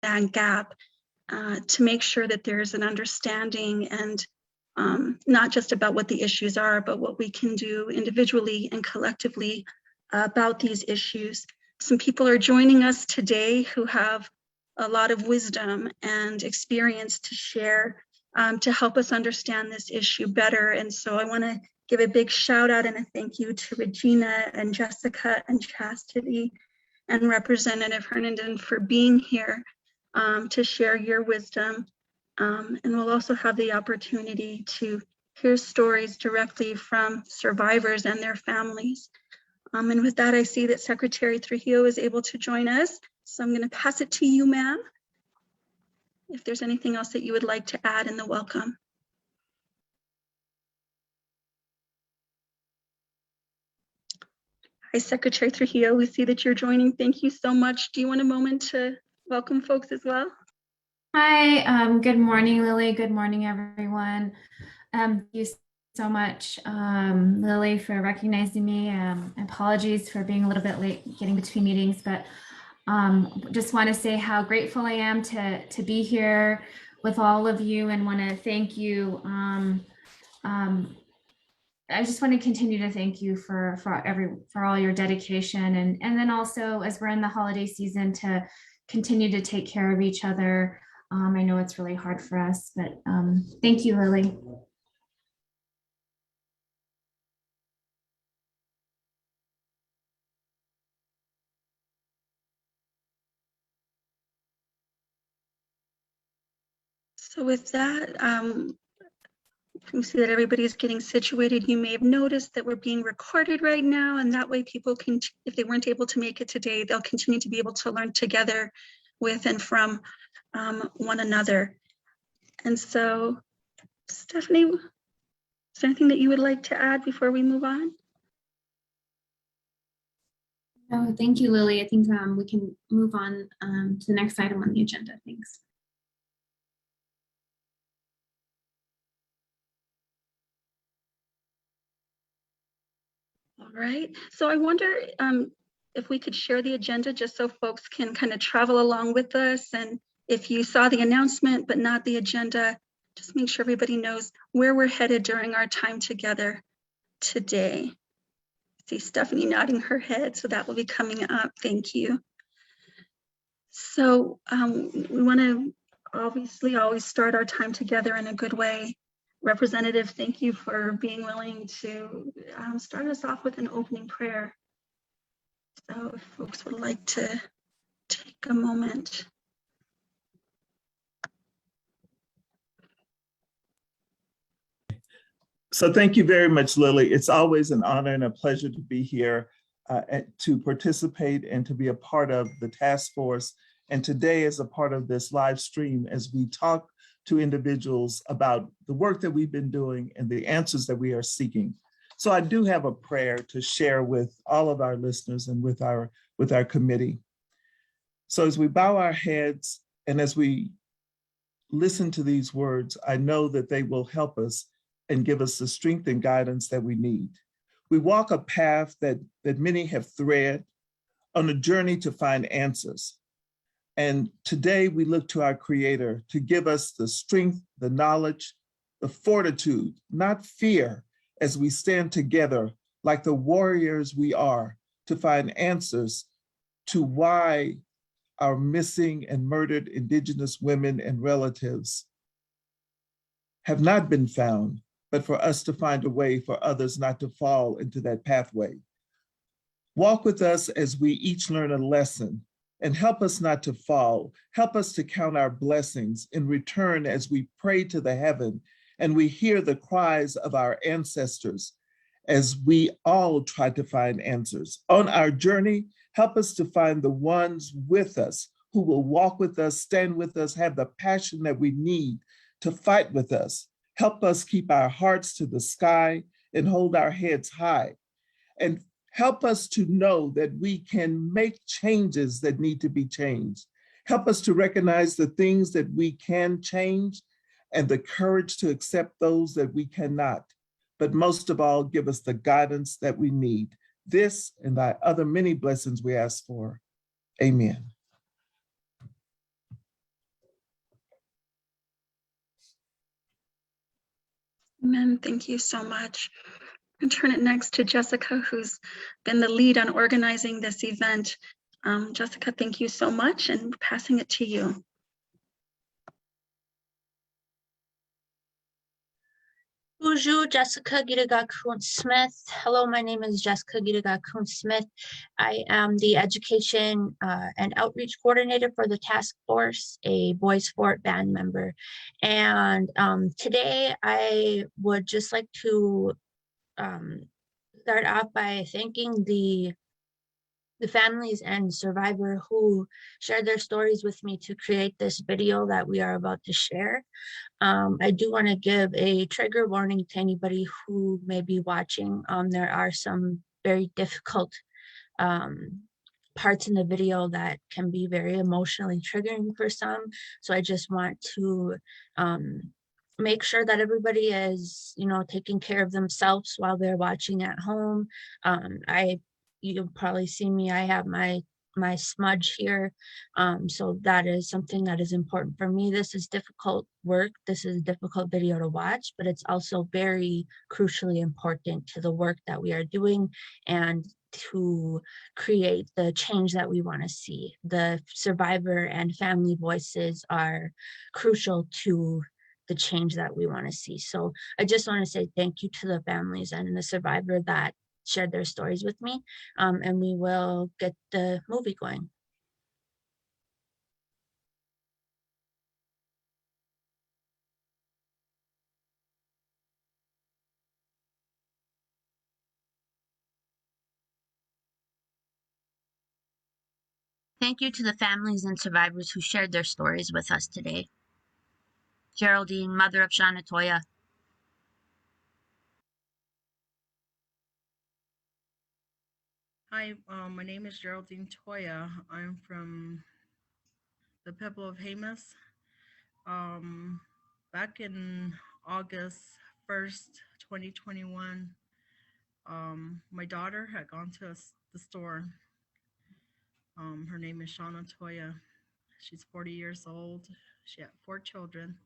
that gap to make sure that there's an understanding and not just about what the issues are, but what we can do individually and collectively about these issues. Some people are joining us today who have a lot of wisdom and experience to share to help us understand this issue better. And so I want to give a big shout out and a thank you to Regina and Jessica and Chastity and Representative Herndon for being here to share your wisdom. And we'll also have the opportunity to hear stories directly from survivors and their families. And with that, I see that Secretary Trujillo is able to join us. So I'm going to pass it to you, ma'am, if there's anything else that you would like to add in the welcome. Hi, Secretary Trujillo. We see that you're joining. Thank you so much. Do you want a moment to welcome folks as well? Hi, good morning, Lily. Good morning, everyone. Thank you so much, Lily, for recognizing me. Apologies for being a little bit late getting between meetings, but just want to say how grateful I am to be here with all of you and want to thank you. I just want to continue to thank you for all your dedication and then also as we're in the holiday season to continue to take care of each other. I know it's really hard for us, but thank you, Lily. So with that, you see that everybody's getting situated. You may have noticed that we're being recorded right now, and that way people can, if they weren't able to make it today, they'll continue to be able to learn together with and from one another. And so, Stephanie, is there anything that you would like to add before we move on? Oh, thank you, Lily. I think we can move on to the next item on the agenda. Thanks. All right, so I wonder if we could share the agenda just so folks can kind of travel along with us. And if you saw the announcement but not the agenda, just make sure everybody knows where we're headed during our time together today. I see Stephanie nodding her head, so that will be coming up. Thank you. So we want to obviously always start our time together in a good way. Representative, thank you for being willing to start us off with an opening prayer. So if folks would like to take a moment. So thank you very much, Lily. It's always an honor and a pleasure to be here to participate and to be a part of the task force. And today as a part of this live stream as we talk to individuals about the work that we've been doing and the answers that we are seeking. So I do have a prayer to share with all of our listeners and with our committee. So as we bow our heads and as we listen to these words, I know that they will help us and give us the strength and guidance that we need. We walk a path that many have thread on a journey to find answers. And today we look to our Creator to give us the strength, the knowledge, the fortitude, not fear, as we stand together like the warriors we are to find answers to why our missing and murdered Indigenous women and relatives have not been found, but for us to find a way for others not to fall into that pathway. Walk with us as we each learn a lesson and help us not to fall. Help us to count our blessings in return as we pray to the heaven and we hear the cries of our ancestors as we all try to find answers. On our journey, help us to find the ones with us who will walk with us, stand with us, have the passion that we need to fight with us. Help us keep our hearts to the sky and hold our heads high. And help us to know that we can make changes that need to be changed. Help us to recognize the things that we can change and the courage to accept those that we cannot. But most of all, give us the guidance that we need. This and thy other many blessings we ask for. Amen. Amen. Thank you so much. And turn it next to Jessica, who's been the lead on organizing this event. Jessica, thank you so much, and passing it to you. Bonjour, Jessica Giriga-Kuhn-Smith. Hello, my name is Jessica Giriga-Kuhn-Smith. I am the Education and Outreach Coordinator for the task force, a Boys for It band member. And today I would just like to start off by thanking the families and survivor who shared their stories with me to create this video that we are about to share. I do want to give a trigger warning to anybody who may be watching. There are some very difficult parts in the video that can be very emotionally triggering for some. So I just want to make sure that everybody is, taking care of themselves while they're watching at home. You'll probably see me, I have my smudge here. So that is something that is important for me. This is difficult work. This is a difficult video to watch, but it's also very crucially important to the work that we are doing and to create the change that we want to see. The survivor and family voices are crucial to the change that we want to see. So I just want to say thank you to the families and the survivor that shared their stories with me, and we will get the movie going. Thank you to the families and survivors who shared their stories with us today. Geraldine, mother of Shana Toya. Hi, my name is Geraldine Toya. I'm from the Pebble of Jemez. Back in August 1st, 2021, my daughter had gone to the store. Her name is Shana Toya. She's 40 years old. She had 4 children.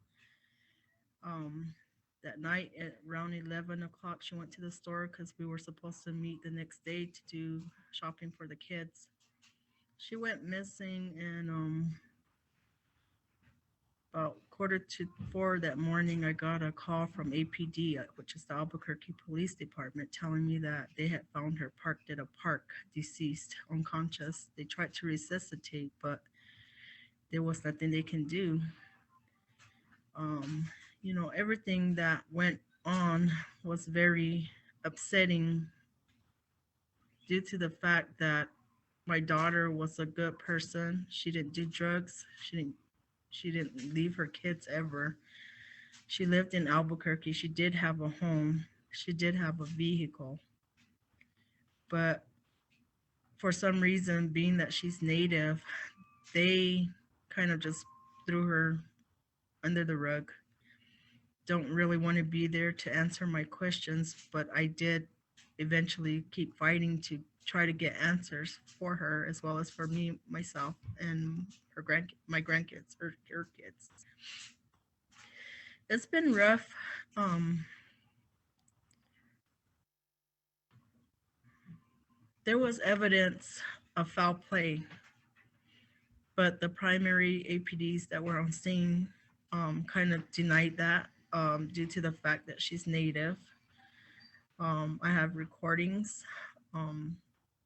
That night at around 11 o'clock, she went to the store because we were supposed to meet the next day to do shopping for the kids. She went missing, and about 3:45 that morning, I got a call from APD, which is the Albuquerque Police Department, telling me that they had found her parked at a park, deceased, unconscious. They tried to resuscitate, but there was nothing they can do. Everything that went on was very upsetting due to the fact that my daughter was a good person. She didn't do drugs. She didn't leave her kids ever. She lived in Albuquerque. She did have a home. She did have a vehicle. But for some reason, being that she's Native, they kind of just threw her under the rug. Don't really want to be there to answer my questions, but I did eventually keep fighting to try to get answers for her, as well as for me, myself, and my grandkids, her kids. It's been rough. There was evidence of foul play, but the primary APDs that were on scene kind of denied that due to the fact that she's Native. I have recordings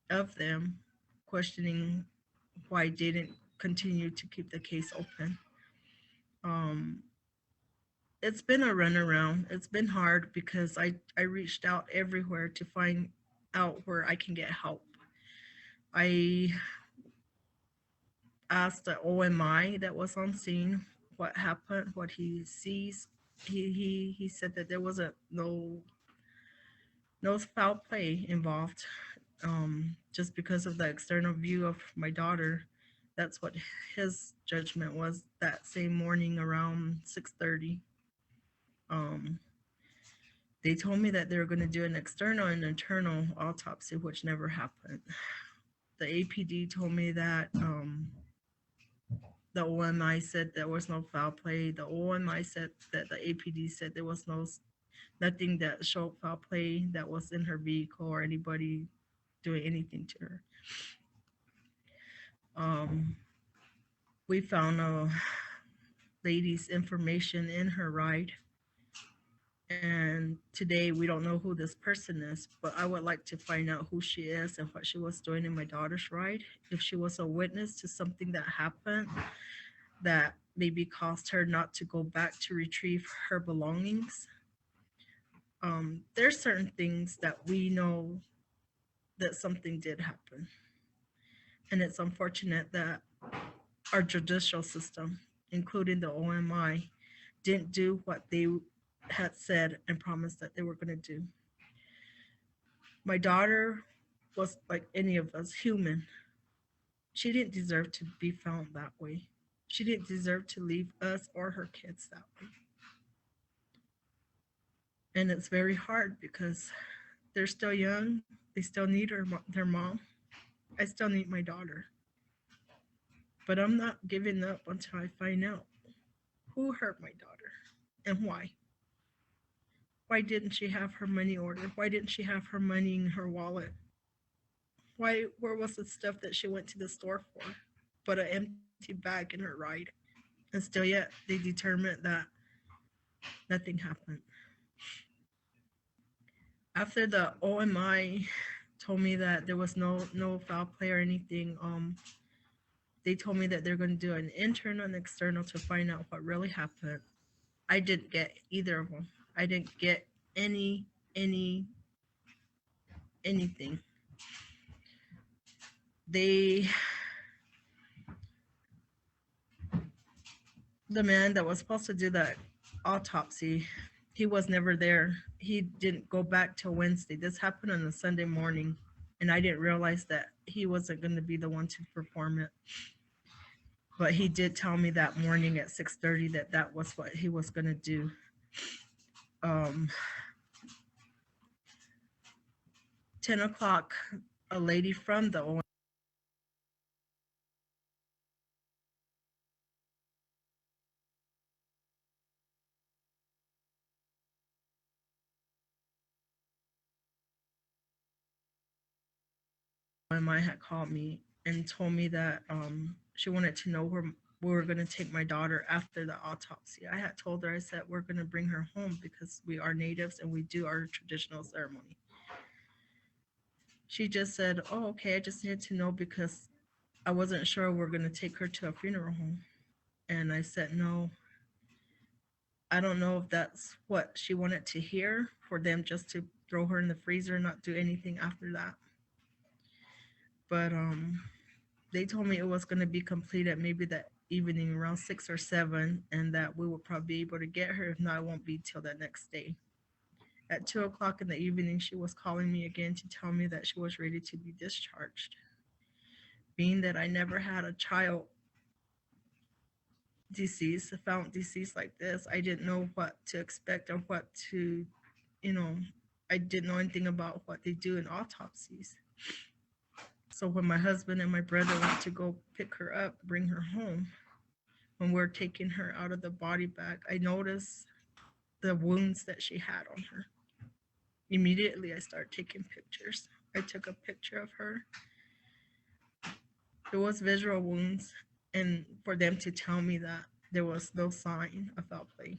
of them questioning why I didn't continue to keep the case open. It's been a runaround. It's been hard because I reached out everywhere to find out where I can get help. I asked the OMI that was on scene what happened, what he sees. He said that there was no foul play involved. Just because of the external view of my daughter, that's what his judgment was that same morning around 6:30. They told me that they were going to do an external and internal autopsy, which never happened. The APD told me that the OMI said there was no foul play. The OMI said that the APD said there was no Nothing that showed foul play that was in her vehicle or anybody doing anything to her. We found a lady's information in her ride. And today we don't know who this person is, but I would like to find out who she is and what she was doing in my daughter's ride. If she was a witness to something that happened that maybe caused her not to go back to retrieve her belongings. There's certain things that we know that something did happen. And it's unfortunate that our judicial system, including the OMI, didn't do what they had said and promised that they were going to do. My daughter was like any of us, human. She didn't deserve to be found that way. She didn't deserve to leave us or her kids that way. And it's very hard because they're still young. They still need their mom. I still need my daughter. But I'm not giving up until I find out who hurt my daughter and why. Why didn't she have her money order? Why didn't she have her money in her wallet? Where was the stuff that she went to the store for? But an empty bag in her ride. And still yet they determined that nothing happened. After the OMI told me that there was no foul play or anything, they told me that they're going to do an internal and external to find out what really happened. I didn't get either of them. I didn't get anything. The man that was supposed to do the autopsy, he was never there. He didn't go back till Wednesday. This happened on a Sunday morning, and I didn't realize that he wasn't going to be the one to perform it. But he did tell me that morning at 6:30 that that was what he was going to do. 10 o'clock, a lady from the OMI had called me and told me that she wanted to know where we were going to take my daughter after the autopsy. I had told her, I said, we're going to bring her home because we are natives and we do our traditional ceremony. She just said, oh, okay, I just needed to know because I wasn't sure we're going to take her to a funeral home. And I said, no, I don't know if that's what she wanted to hear, for them just to throw her in the freezer and not do anything after that. But they told me it was going to be completed maybe that evening around 6 or 7, and that we would probably be able to get her. If not, it won't be till the next day. At 2 o'clock in the evening, she was calling me again to tell me that she was ready to be discharged. Being that I never had a child deceased, found deceased like this, I didn't know what to expect or what to, I didn't know anything about what they do in autopsies. So when my husband and my brother went to go pick her up, bring her home, when we're taking her out of the body bag, I noticed the wounds that she had on her. Immediately, I started taking pictures. I took a picture of her. There was visual wounds, and for them to tell me that there was no sign of foul play,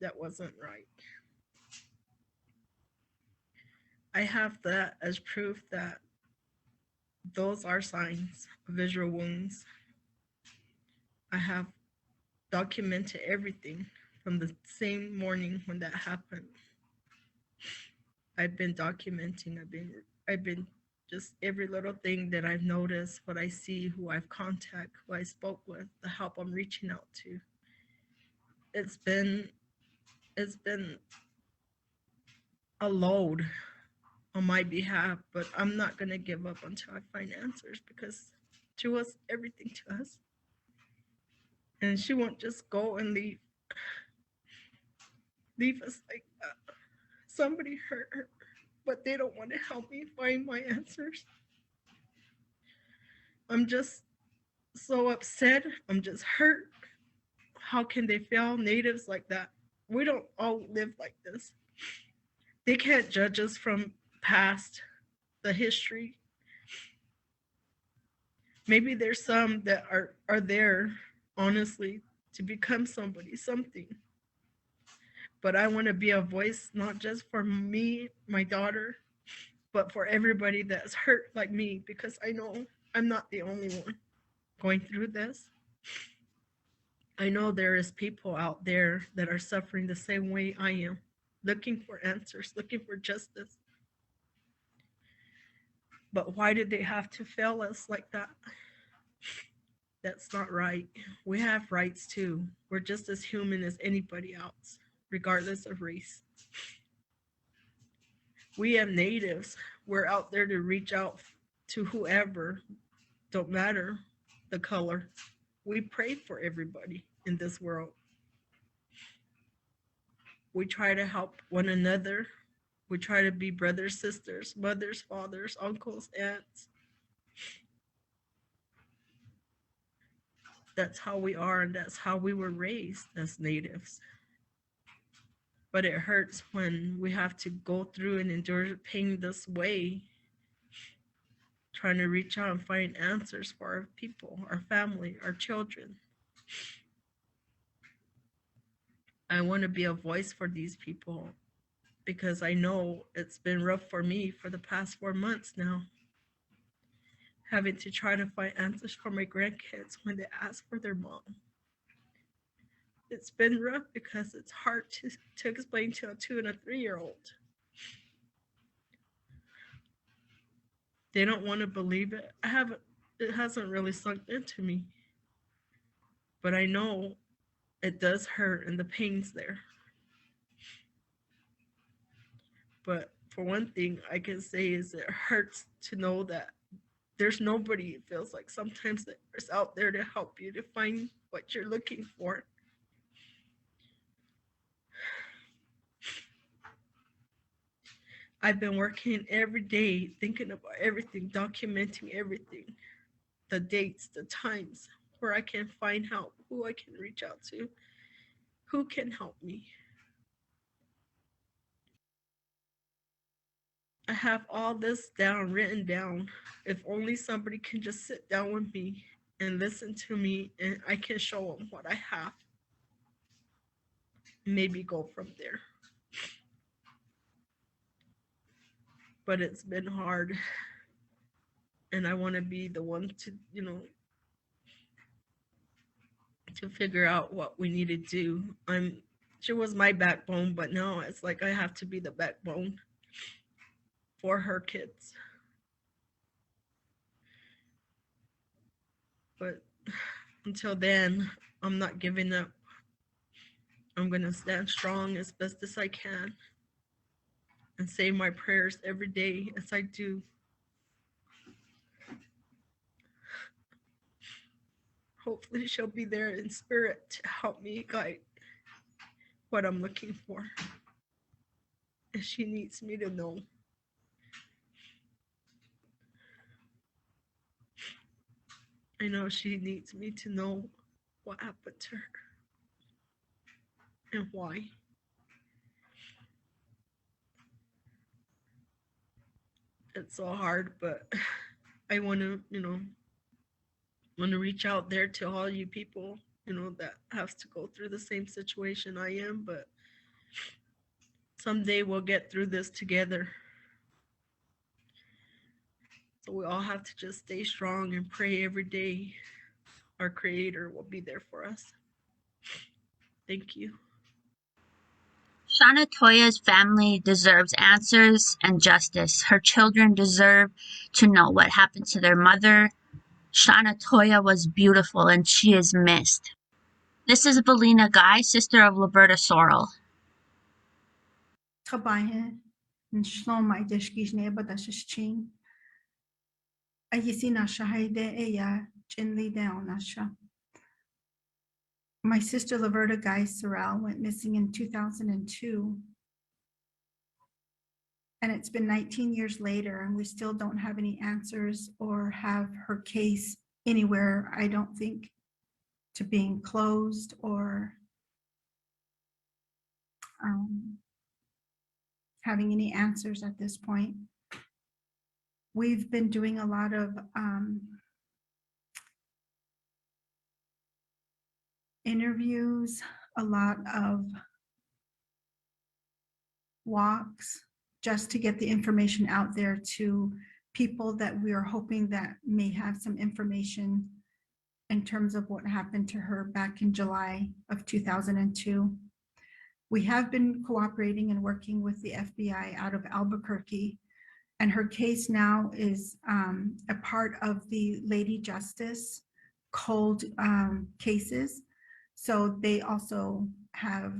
that wasn't right. I have that as proof that those are signs of visual wounds. I have documented everything from the same morning when that happened. I've been documenting. I've been just every little thing that I've noticed, what I see, who I've contacted, who I spoke with, the help I'm reaching out to. It's been a load on my behalf, but I'm not going to give up until I find answers, because she was everything to us. And she won't just go and leave us like that. Somebody hurt her, but they don't want to help me find my answers. I'm just so upset. I'm just hurt. How can they fail natives like that We don't all live like this. They can't judge us from past, the history. Maybe there's some that are there, honestly, to become somebody, something. But I want to be a voice, not just for me, my daughter, but for everybody that's hurt like me, because I know I'm not the only one going through this. I know there is people out there that are suffering the same way I am, looking for answers, looking for justice. But why did they have to fail us like that? That's not right. We have rights too. We're just as human as anybody else, regardless of race. We have natives. We're out there to reach out to whoever, don't matter the color. We pray for everybody in this world. We try to help one another. We try to be brothers, sisters, mothers, fathers, uncles, aunts. That's how we are, and that's how we were raised as natives. But it hurts when we have to go through and endure pain this way, trying to reach out and find answers for our people, our family, our children. I want to be a voice for these people because I know it's been rough for me for the past 4 months now, having to try to find answers for my grandkids when they ask for their mom. It's been rough because it's hard to explain to a 2 and a 3-year-old. They don't want to believe it. It hasn't really sunk into me. But I know it does hurt and the pain's there. But for one thing I can say is it hurts to know that there's nobody, it feels like sometimes, that is out there to help you to find what you're looking for. I've been working every day, thinking about everything, documenting everything, the dates, the times, where I can find help, who I can reach out to, who can help me. I have all this down, written down. If only somebody can just sit down with me and listen to me, and I can show them what I have. Maybe go from there. But it's been hard. And I want to be the one to, to figure out what we need to do. She was my backbone, but now it's like I have to be the backbone for her kids. But until then, I'm not giving up. I'm going to stand strong as best as I can and say my prayers every day as I do. Hopefully she'll be there in spirit to help me guide what I'm looking for. And she needs me to know. I know she needs me to know what happened to her and why. It's so hard, but I want to, want to reach out there to all you people, that have to go through the same situation I am, but someday we'll get through this together. So we all have to just stay strong and pray every day. Our Creator will be there for us. Thank you. Shauna Toya's family deserves answers and justice. Her children deserve to know what happened to their mother. Shauna Toya was beautiful and she is missed. This is Belina Guy, sister of Liberta Sorrell. My sister Liberta Guy Sorrell went missing in 2002. And it's been 19 years later and we still don't have any answers or have her case anywhere, I don't think, to being closed or having any answers at this point. We've been doing a lot of interviews, a lot of walks, just to get the information out there to people that we are hoping that may have some information in terms of what happened to her back in July of 2002. We have been cooperating and working with the FBI out of Albuquerque, and her case now is a part of the Lady Justice cold cases. So they also have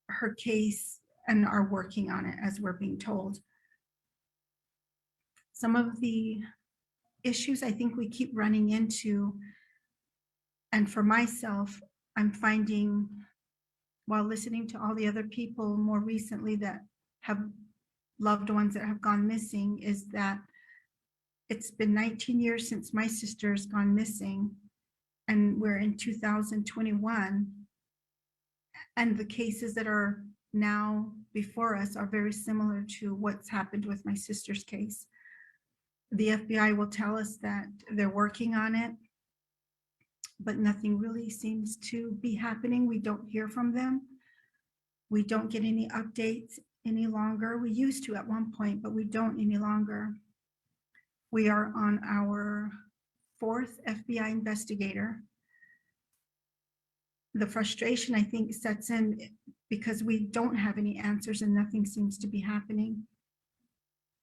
her case and are working on it, as we're being told. Some of the issues I think we keep running into, and for myself, I'm finding while listening to all the other people more recently that have loved ones that have gone missing, is that it's been 19 years since my sister's gone missing, and we're in 2021, and the cases that are now before us are very similar to what's happened with my sister's case. The FBI will tell us that they're working on it, but nothing really seems to be happening. We don't hear from them. We don't get any updates any longer. We used to at one point, but we don't any longer. We are on our 4th FBI investigator. The frustration, I think, sets in because we don't have any answers and nothing seems to be happening.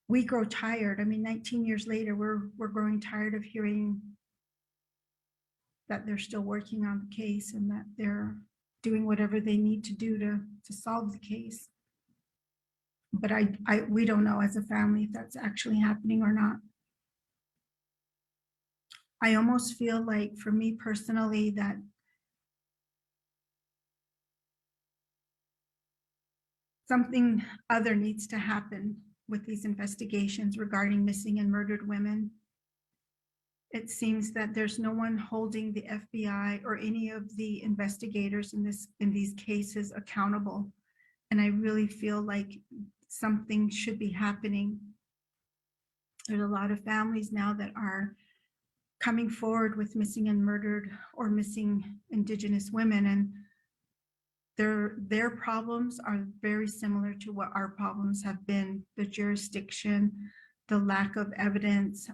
We grow tired. I mean, 19 years later, we're growing tired of hearing that they're still working on the case and that they're doing whatever they need to do to solve the case. But we don't know as a family if that's actually happening or not. I almost feel like, for me personally, that something other needs to happen with these investigations regarding missing and murdered women. It seems that there's no one holding the FBI or any of the investigators in these cases accountable. And I really feel like something should be happening. There's a lot of families now that are coming forward with missing and murdered or missing Indigenous women, and their problems are very similar to what our problems have been: the jurisdiction, the lack of evidence,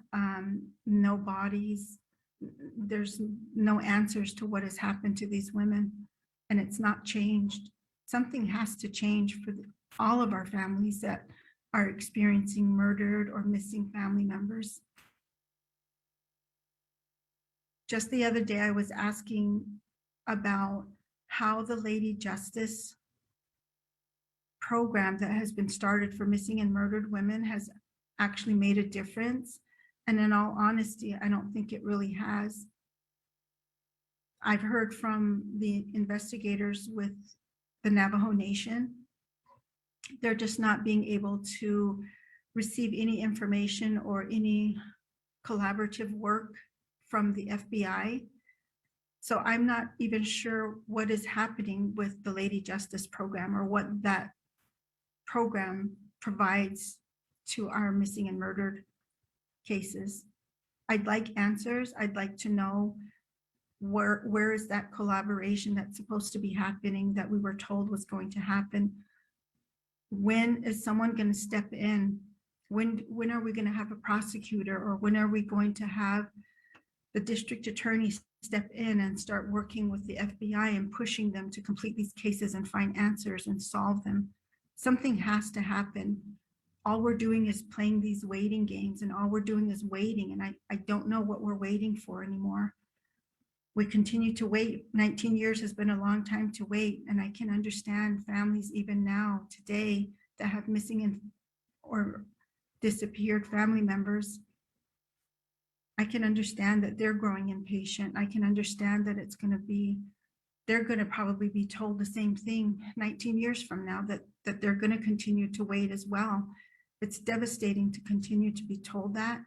no bodies. There's no answers to what has happened to these women, and it's not changed. Something has to change for all of our families that are experiencing murdered or missing family members. Just the other day, I was asking about how the Lady Justice program that has been started for missing and murdered women has actually made a difference. And in all honesty, I don't think it really has. I've heard from the investigators with the Navajo Nation. They're just not being able to receive any information or any collaborative work from the FBI. So I'm not even sure what is happening with the Lady Justice program or what that program provides to our missing and murdered cases. I'd like answers. I'd like to know where is that collaboration that's supposed to be happening that we were told was going to happen. When is someone going to step in? When are we going to have a prosecutor, or when are we going to have the district attorney step in and start working with the FBI and pushing them to complete these cases and find answers and solve them? Something has to happen. All we're doing is playing these waiting games, and all we're doing is waiting. And I don't know what we're waiting for anymore. We continue to wait. 19 years has been a long time to wait. And I can understand families even now, today, that have missing or disappeared family members. I can understand that they're growing impatient. I can understand that they're going to probably be told the same thing 19 years from now, that they're going to continue to wait as well. It's devastating to continue to be told that.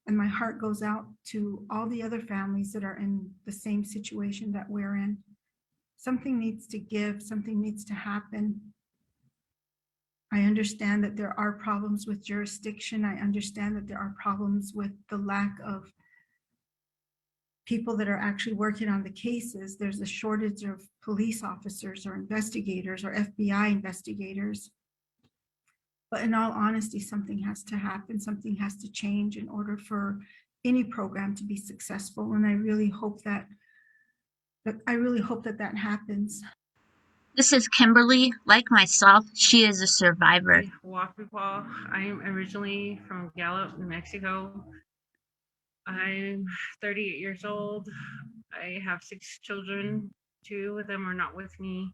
And my heart goes out to all the other families that are in the same situation that we're in. something needs to give, something needs to happen. I understand that there are problems with jurisdiction. I understand that there are problems with the lack of people that are actually working on the cases. There's a shortage of police officers or investigators or FBI investigators. But in all honesty, something has to happen. Something has to change in order for any program to be successful. And I really hope that that happens. This is Kimberly. Like myself, she is a survivor. Wakupa. I'm originally from Gallup, New Mexico. I'm 38 years old. I have 6 children. 2 of them are not with me.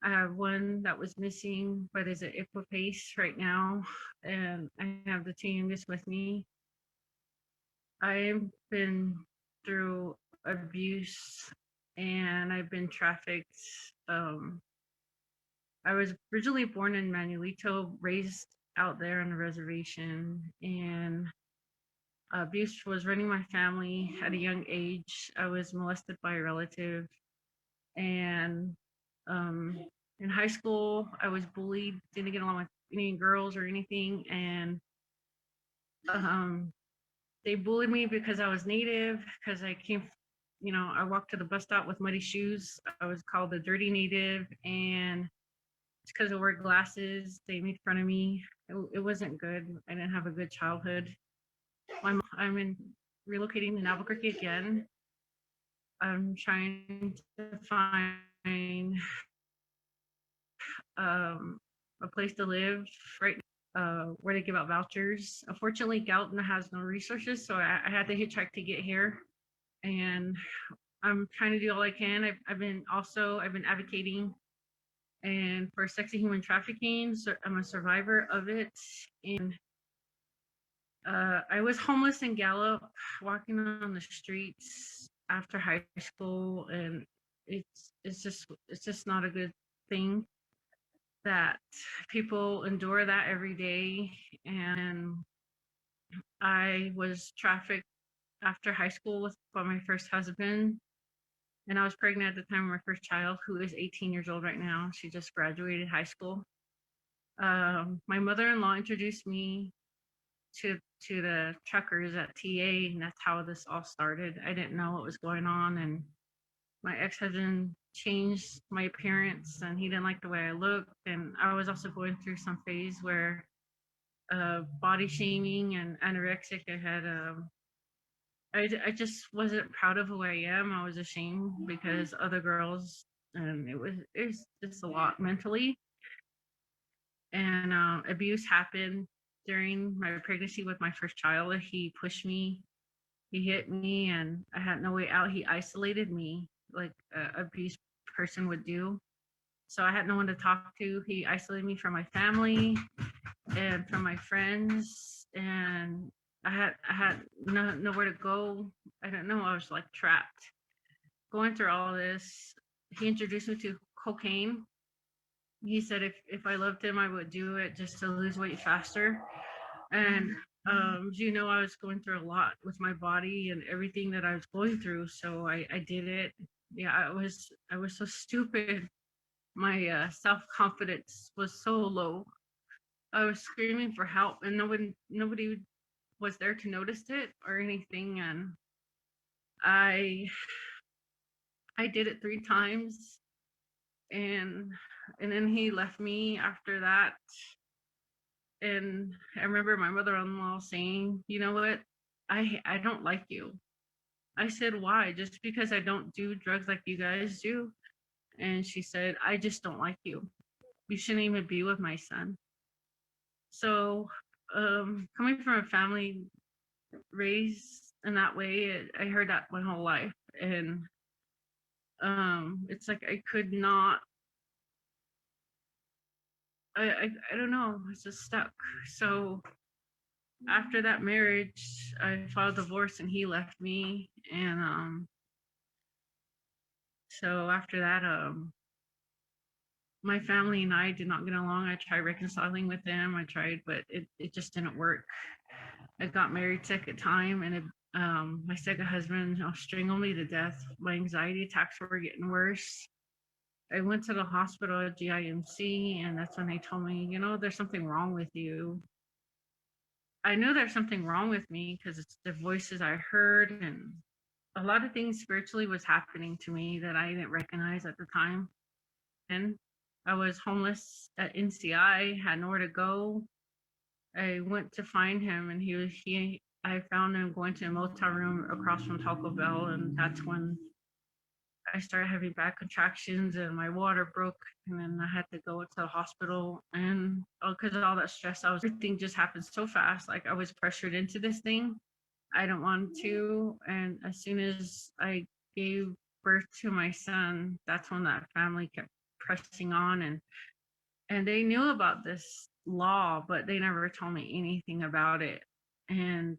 I have one that was missing, but is at Equipace right now. And I have the 2 youngest with me. I've been through abuse and I've been trafficked. I was originally born in Manuelito, raised out there on the reservation, and abuse was running my family at a young age. I was molested by a relative, and in high school, I was bullied, didn't get along with any girls or anything, and they bullied me because I was Native, because I came, I walked to the bus stop with muddy shoes. I was called a dirty Native, and because I wore glasses, they made fun of me. It wasn't good. I didn't have a good childhood. I'm relocating in Albuquerque again. I'm trying to find a place to live right now, where they give out vouchers. Unfortunately, Galton has no resources, so I had to hitchhike to get here. And I'm trying to do all I can. I've been advocating and for sex and human trafficking. So I'm a survivor of it. And I was homeless in Gallup, walking on the streets after high school, and it's just not a good thing that people endure that every day. And I was trafficked after high school by my first husband. And I was pregnant at the time of my first child, who is 18 years old right now. She just graduated high school. My mother-in-law introduced me to the truckers at TA, and that's how this all started. I didn't know what was going on, and my ex-husband changed my appearance, and he didn't like the way I looked. And I was also going through some phase where body shaming and anorexic. I just wasn't proud of who I am. I was ashamed because other girls, and it was just a lot mentally. And abuse happened during my pregnancy with my first child. He pushed me, he hit me, and I had no way out. He isolated me like an abused person would do. So I had no one to talk to. He isolated me from my family and from my friends, and I had nowhere to go. I don't know. I was like trapped. Going through all this, he introduced me to cocaine. He said if I loved him, I would do it just to lose weight faster. And I was going through a lot with my body and everything that I was going through. So I did it. Yeah, I was so stupid. My self-confidence was so low. I was screaming for help, and nobody was there to notice it or anything. And I did it 3 times, and then he left me after that. And I remember my mother-in-law saying, "You know what? I don't like you." I said, "Why?" "Just because I don't do drugs like you guys do." And she said, "I just don't like you. You shouldn't even be with my son." So, coming from a family raised in that way, I heard that my whole life. And it's like I could not, I don't know, I was just stuck. So after that marriage, I filed divorce and he left me. And so after that, my family and I did not get along. I tried reconciling with them. But it just didn't work. I got married second time, and my second husband strangled me to death. My anxiety attacks were getting worse. I went to the hospital at GIMC, and that's when they told me, you know, there's something wrong with you. I knew there's something wrong with me because it's the voices I heard, and a lot of things spiritually was happening to me that I didn't recognize at the time. And I was homeless at NCI, had nowhere to go. I went to find him, and I found him going to a motel room across from Taco Bell, and that's when I started having back contractions and my water broke, and then I had to go into the hospital. And because of all that stress, everything just happened so fast. Like I was pressured into this thing. I don't want to. And as soon as I gave birth to my son, that's when that family kept pressing on, and they knew about this law, but they never told me anything about it. And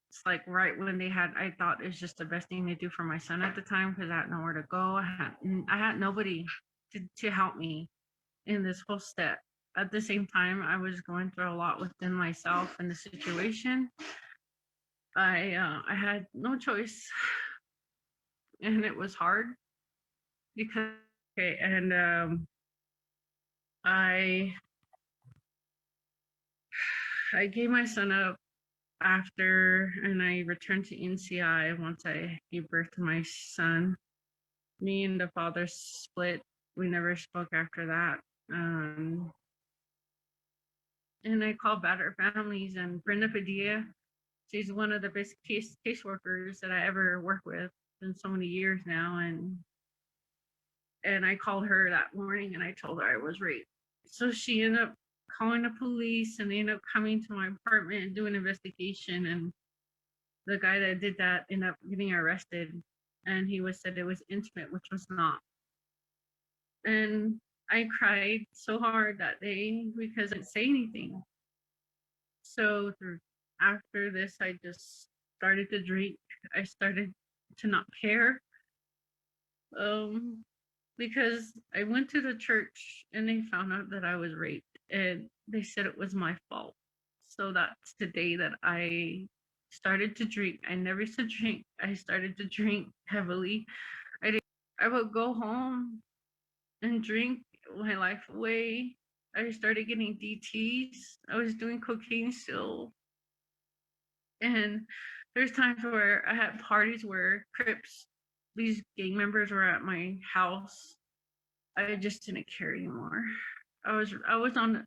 it's like right when I thought it was just the best thing to do for my son at the time because I had nowhere to go. I had nobody to help me in this whole step. At the same time, I was going through a lot within myself and the situation. I had no choice, and it was hard because I gave my son up after, and I returned to NCI once I gave birth to my son. Me and the father split. We never spoke after that. And I called Better Families, and Brenda Padilla, she's one of the best caseworkers that I ever worked with in so many years now. And I called her that morning and I told her I was raped. So she ended up calling the police, and they ended up coming to my apartment and doing an investigation. And the guy that did that ended up getting arrested, and he said it was intimate, which was not. And I cried so hard that day because I didn't say anything. So after this, I just started to drink. I started to not care, because I went to the church and they found out that I was raped, and they said it was my fault. So that's the day that I started to drink. I never used to drink. I started to drink heavily. I would go home and drink my life away. I started getting DTs. I was doing cocaine still. And there's times where I had parties where Crips, these gang members were at my house. I just didn't care anymore. I was on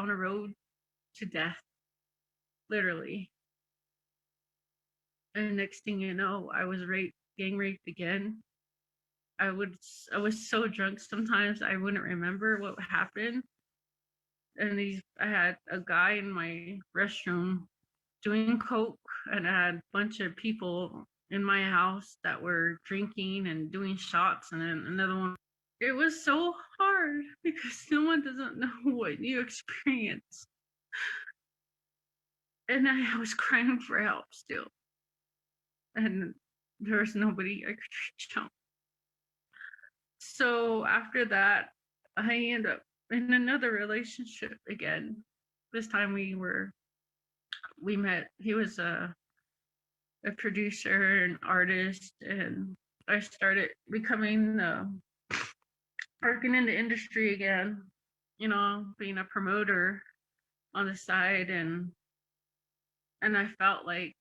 a road to death, literally. And next thing you know, I was gang raped again. I was so drunk sometimes I wouldn't remember what happened. And I had a guy in my restroom doing coke, and I had a bunch of people in my house that were drinking and doing shots, and then another one. It was so hard because no one doesn't know what you experience. And I was crying for help still. And there was nobody I could reach out. So after that, I ended up in another relationship again. This time we met. He was a producer and artist, and I started becoming working in the industry again, you know, being a promoter on the side, and I felt like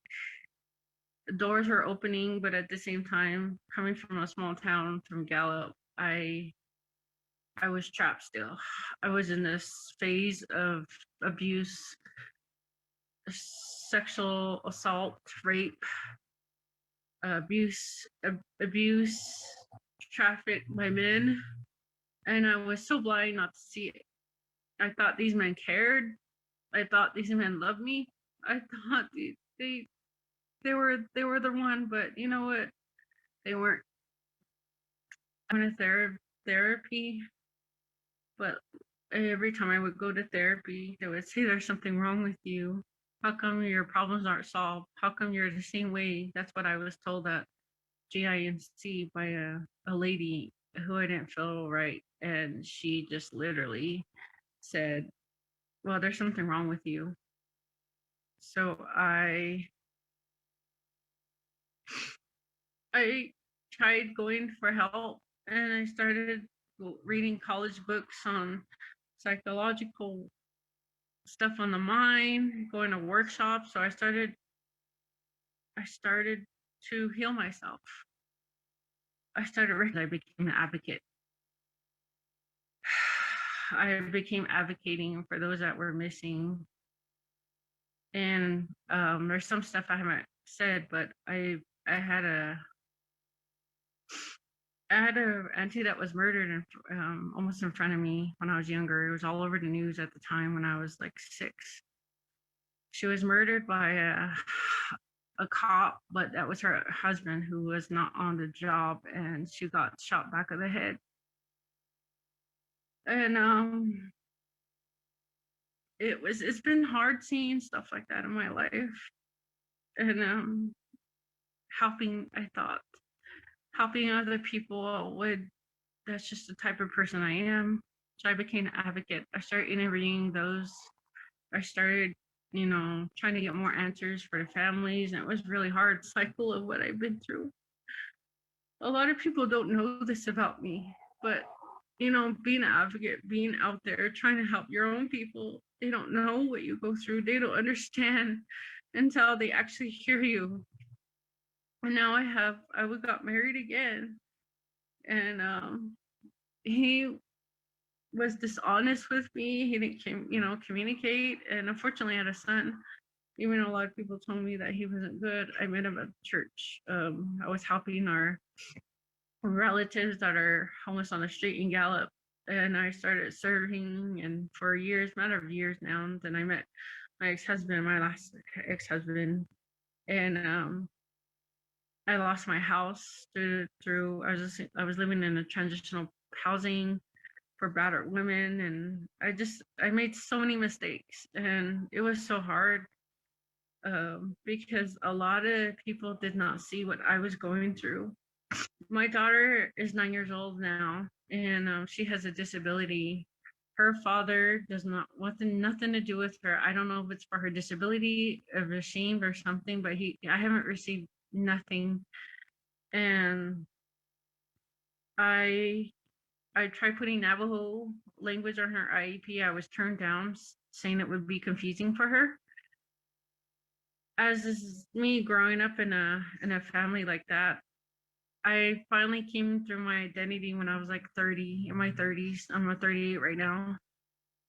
the doors were opening, but at the same time, coming from a small town from Gallup, I was trapped still. I was in this phase of abuse, sexual assault, rape, abuse, trafficked by men, and I was so blind not to see it. I thought these men cared. I thought these men loved me. I thought they were the one, but you know what? They weren't. I went to therapy, but every time I would go to therapy, they would say there's something wrong with you. How come your problems aren't solved? How come you're the same way? That's what I was told at GINC by a lady who I didn't feel right. And she just literally said, well, there's something wrong with you. So I tried going for help, and I started reading college books on psychological stuff on the mind, going to workshops. So I started to heal myself. I became an advocate. I became advocating for those that were missing. And there's some stuff I haven't said, but I had a auntie that was murdered almost in front of me when I was younger. It was all over the news at the time when I was like 6. She was murdered by a cop, but that was her husband who was not on the job, and she got shot back of the head. And it's been hard seeing stuff like that in my life, and helping other people that's just the type of person I am. So I became an advocate. I started interviewing those. I started, trying to get more answers for the families, and it was really hard cycle of what I've been through. A lot of people don't know this about me, but being an advocate, being out there, trying to help your own people, they don't know what you go through. They don't understand until they actually hear you. And now I got married again, and he was dishonest with me. He didn't, communicate, and unfortunately, I had a son. Even though a lot of people told me that he wasn't good, I met him at church. I was helping our relatives that are homeless on the street in Gallup, and I started serving, and for years, matter of years now, then I met my ex-husband, my last ex-husband, and I lost my house through I was living in a transitional housing for battered women, and I made so many mistakes, and it was so hard because a lot of people did not see what I was going through. My daughter is 9 years old now, and she has a disability. Her father does not want nothing to do with her. I don't know if it's for her disability, of ashamed or something, but I haven't received nothing. And I tried putting Navajo language on her IEP. I was turned down, saying it would be confusing for her. As is me growing up in a family like that, I finally came through my identity when I was like 30, in my 30s. I'm 38 right now.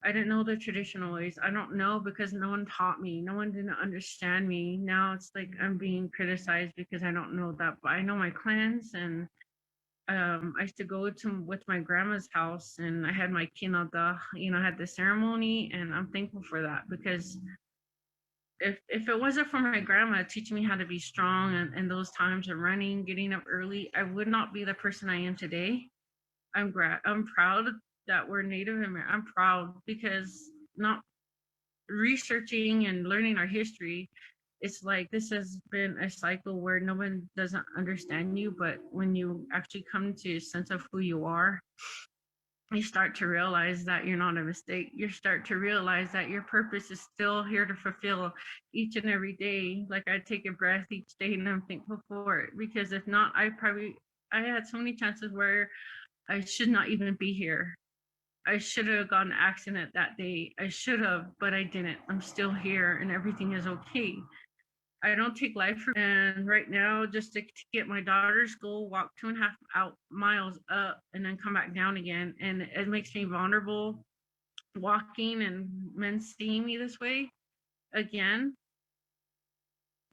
I didn't know the traditional ways. I don't know because no one taught me. No one didn't understand me. Now it's like I'm being criticized because I don't know that. But I know my clans, and I used to go with my grandma's house, and I had my kinada, I had the ceremony, and I'm thankful for that because if it wasn't for my grandma teaching me how to be strong and those times of running, getting up early, I would not be the person I am today. I'm proud that we're Native American. I'm proud because not researching and learning our history, it's like this has been a cycle where no one doesn't understand you, but when you actually come to a sense of who you are, you start to realize that you're not a mistake. You start to realize that your purpose is still here to fulfill each and every day. Like I take a breath each day and I'm thankful for it, because if not, I had so many chances where I should not even be here. I should have gotten an accident that day. I should have, but I didn't. I'm still here and everything is okay. I don't take life for, and right now, just to get my daughter to school, walk 2.5 miles up and then come back down again. And it makes me vulnerable walking and men seeing me this way again.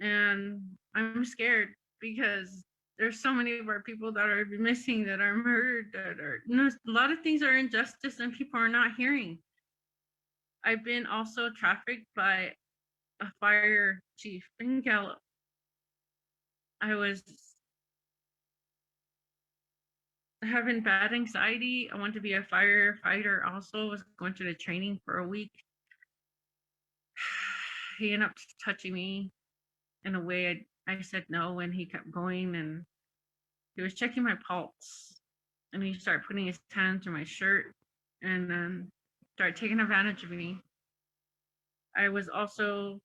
And I'm scared because there's so many of our people that are missing, that are murdered, a lot of things are injustice and people are not hearing. I've been also trafficked by a fire chief in Gallup. I was having bad anxiety. I wanted to be a firefighter also. I was going through the training for a week. He ended up touching me in a way I said no, and he kept going, and he was checking my pulse, and he started putting his hand through my shirt and then started taking advantage of me. I was also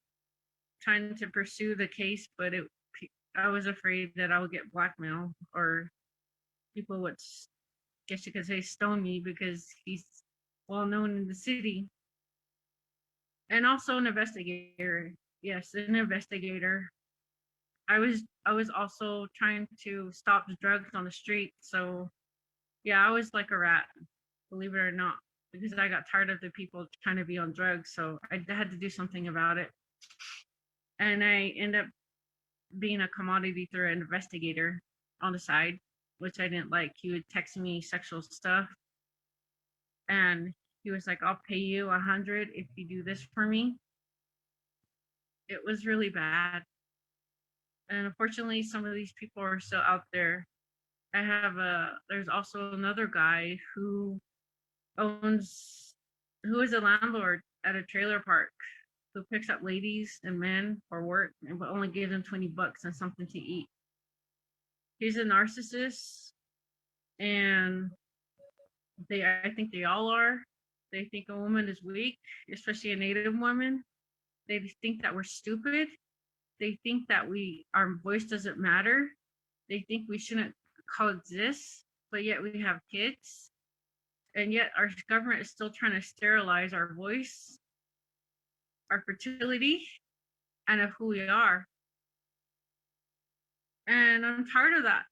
trying to pursue the case, but I was afraid that I would get blackmail or people would guess you could say, stone me because he's well known in the city. And also an investigator. Yes, an investigator. I was also trying to stop the drugs on the street. So yeah, I was like a rat, believe it or not, because I got tired of the people trying to be on drugs. So I had to do something about it. And I ended up being a commodity through an investigator on the side, which I didn't like. He would text me sexual stuff, and he was like, "I'll pay you 100 if you do this for me." It was really bad, and unfortunately, some of these people are still out there. There's also another guy owns, who is a landlord at a trailer park, who picks up ladies and men for work and but only gives them $20 and something to eat. He's a narcissist, and I think they all are. They think a woman is weak, especially a Native woman. They think that we're stupid. They think that our voice doesn't matter. They think we shouldn't coexist, but yet we have kids. And yet our government is still trying to sterilize our voice, our fertility, and of who we are. And I'm tired of that.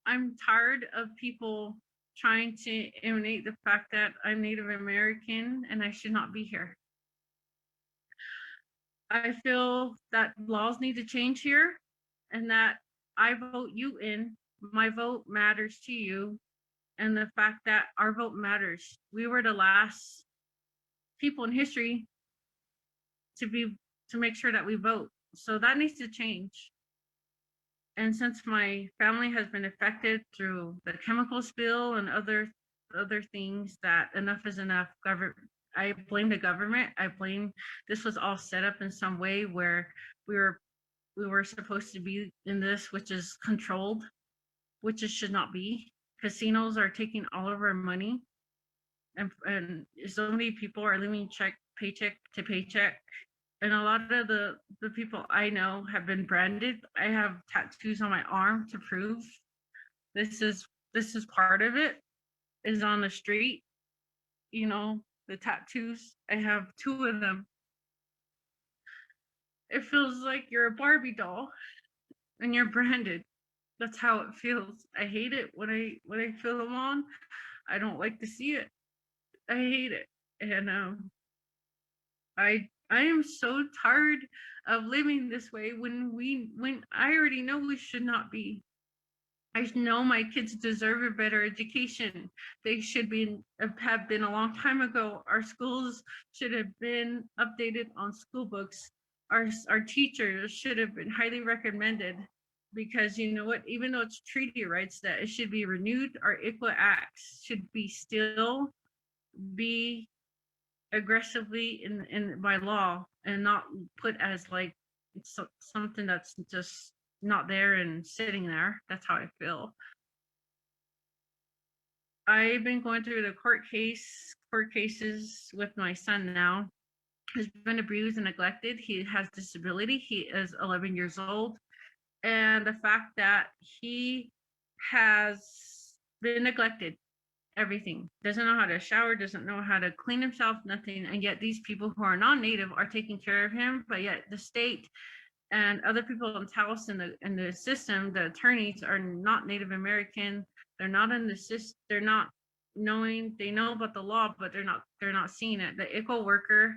I'm tired of people trying to emanate the fact that I'm Native American and I should not be here. I feel that laws need to change here, and that I vote you in. My vote matters to you, and the fact that our vote matters. We were the last people in history to make sure that we vote. So that needs to change. And since my family has been affected through the chemical spill and other things, that enough is enough. I blame the government. I blame, this was all set up in some way where we were supposed to be in this, which is controlled, which it should not be. Casinos are taking all of our money, and so many people are living paycheck to paycheck. And a lot of the people I know have been branded. I have tattoos on my arm to prove this is part of it, is on the street. You know, the tattoos, I have 2 of them. It feels like you're a Barbie doll and you're branded. That's how it feels. I hate it when I feel them on. I don't like to see it. I hate it. And I am so tired of living this way when I already know we should not be. I know my kids deserve a better education. They should have been a long time ago. Our schools should have been updated on school books. Our teachers should have been highly recommended, because you know what, even though it's treaty rights that it should be renewed, our equal acts should still be aggressively in by law, and not put as like it's something that's just not there and sitting there. That's how I feel. I've been going through the court cases with my son now. He's been abused and neglected. He has disability. He is 11 years old. And the fact that he has been neglected, everything, doesn't know how to shower, doesn't know how to clean himself, nothing. And yet these people who are non-native are taking care of him, but yet the state and other people in Taos in the system, the attorneys, are not Native American. They're not in the system. They're not knowing. They know about the law, but they're not seeing it. The equal worker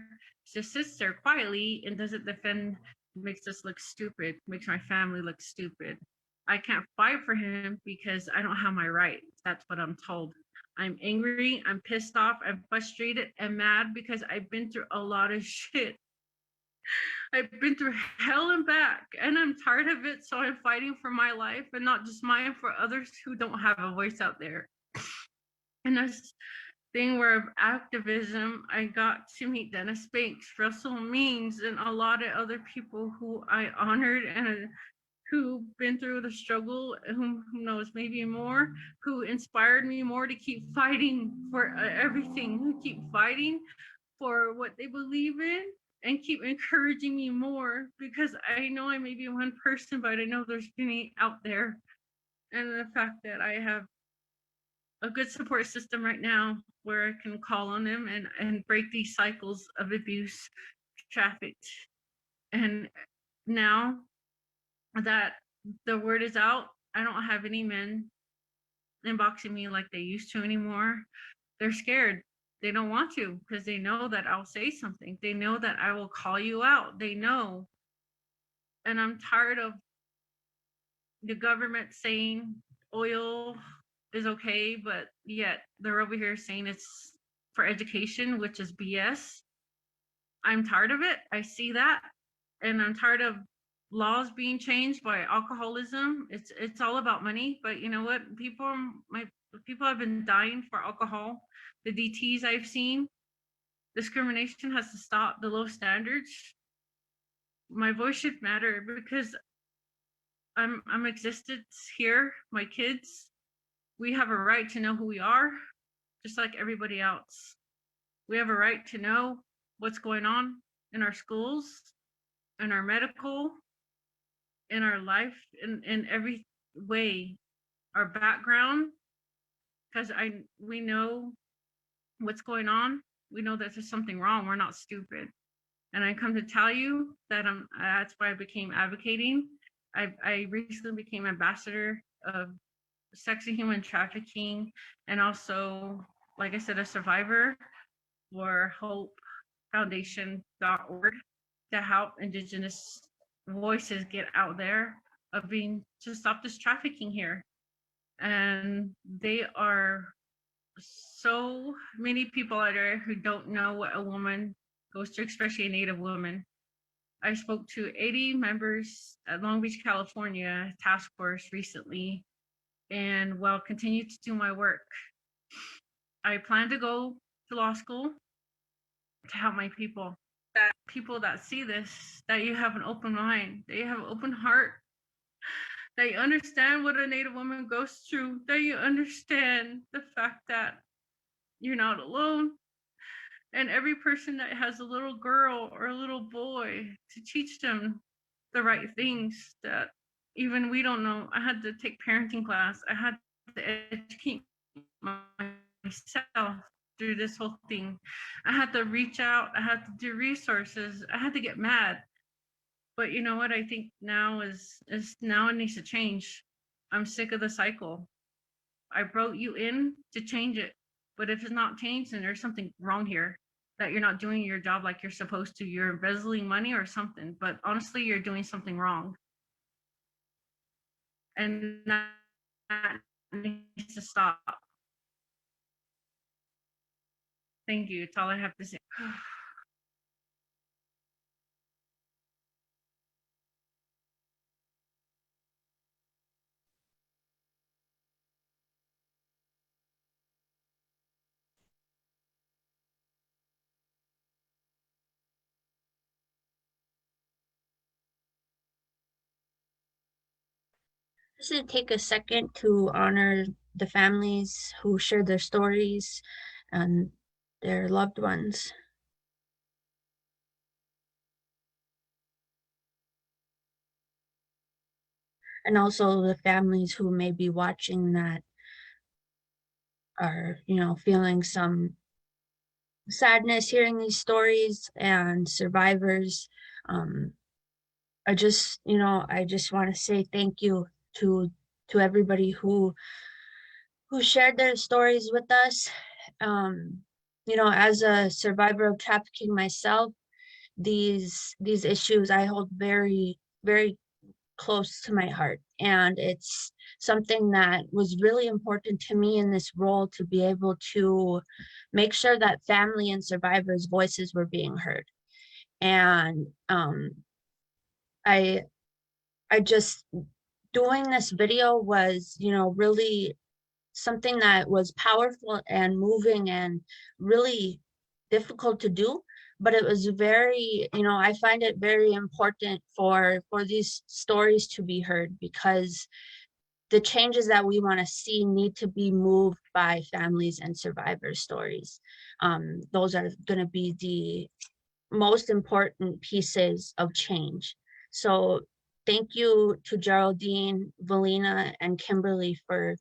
just sits there quietly and doesn't defend. Makes us look stupid. Makes my family look stupid. I can't fight for him because I don't have my rights. That's what I'm told. I'm angry. I'm pissed off. I'm frustrated and mad because I've been through a lot of shit. I've been through hell and back, and I'm tired of it. So I'm fighting for my life, and not just mine, for others who don't have a voice out there. And this thing where of activism, I got to meet Dennis Banks, Russell Means, and a lot of other people who I honored and who've been through the struggle, who knows, maybe more, who inspired me more to keep fighting for everything, who keep fighting for what they believe in, and keep encouraging me more, because I know I may be one person, but I know there's many out there. And the fact that I a good support system right now where I can call on them and break these cycles of abuse, trafficked. And now that the word is out, I don't have any men inboxing me like they used to anymore. They're scared. They don't want to because they know that I'll say something. They know that I will call you out. They know. And I'm tired of the government saying oil is okay, but yet they're over here saying it's for education, which is BS. I'm tired of it. I see that. And I'm tired of laws being changed by alcoholism. It's all about money. But you know what? People have been dying for alcohol. The DTs I've seen, discrimination has to stop. The low standards. My voice should matter because I'm existed here. My kids, we have a right to know who we are, just like everybody else. We have a right to know what's going on in our schools, in our medical, in our life, in every way, our background, because we know what's going on. We know that there's something wrong. We're not stupid. And I come to tell you that that's why I became advocating. I recently became ambassador of sex and human trafficking, and also, like I said, a survivor for hopefoundation.org to help Indigenous voices get out there to stop this trafficking here. And they are so many people out there who don't know what a woman goes through, especially a Native woman. I spoke to 80 members at Long Beach, California task force recently, and will continue to do my work. I plan to go to law school to help my people. That people that see this, that you have an open mind, that you have an open heart, that you understand what a Native woman goes through, that you understand the fact that you're not alone. And every person that has a little girl or a little boy, to teach them the right things that even we don't know. I had to take parenting class. I had to educate myself through this whole thing. I had to reach out. I had to do resources. I had to get mad. But you know what? I think now is now it needs to change. I'm sick of the cycle. I brought you in to change it. But if it's not changed, then there's something wrong here, that you're not doing your job like you're supposed to. You're embezzling money or something, but honestly, you're doing something wrong. And that needs to stop. Thank you. It's all I have to say. Just to take a second to honor the families who shared their stories and their loved ones. And also the families who may be watching that are, feeling some sadness hearing these stories, and survivors. I just want to say thank you to everybody who shared their stories with us. As a survivor of trafficking myself, these issues I hold very, very close to my heart, and it's something that was really important to me in this role, to be able to make sure that family and survivors' voices were being heard. And I just, doing this video was, really something that was powerful and moving and really difficult to do, but it was very, I find it very important for these stories to be heard, because the changes that we want to see need to be moved by families and survivor stories. Those are going to be the most important pieces of change. So thank you to Geraldine, Valina, and Kimberly for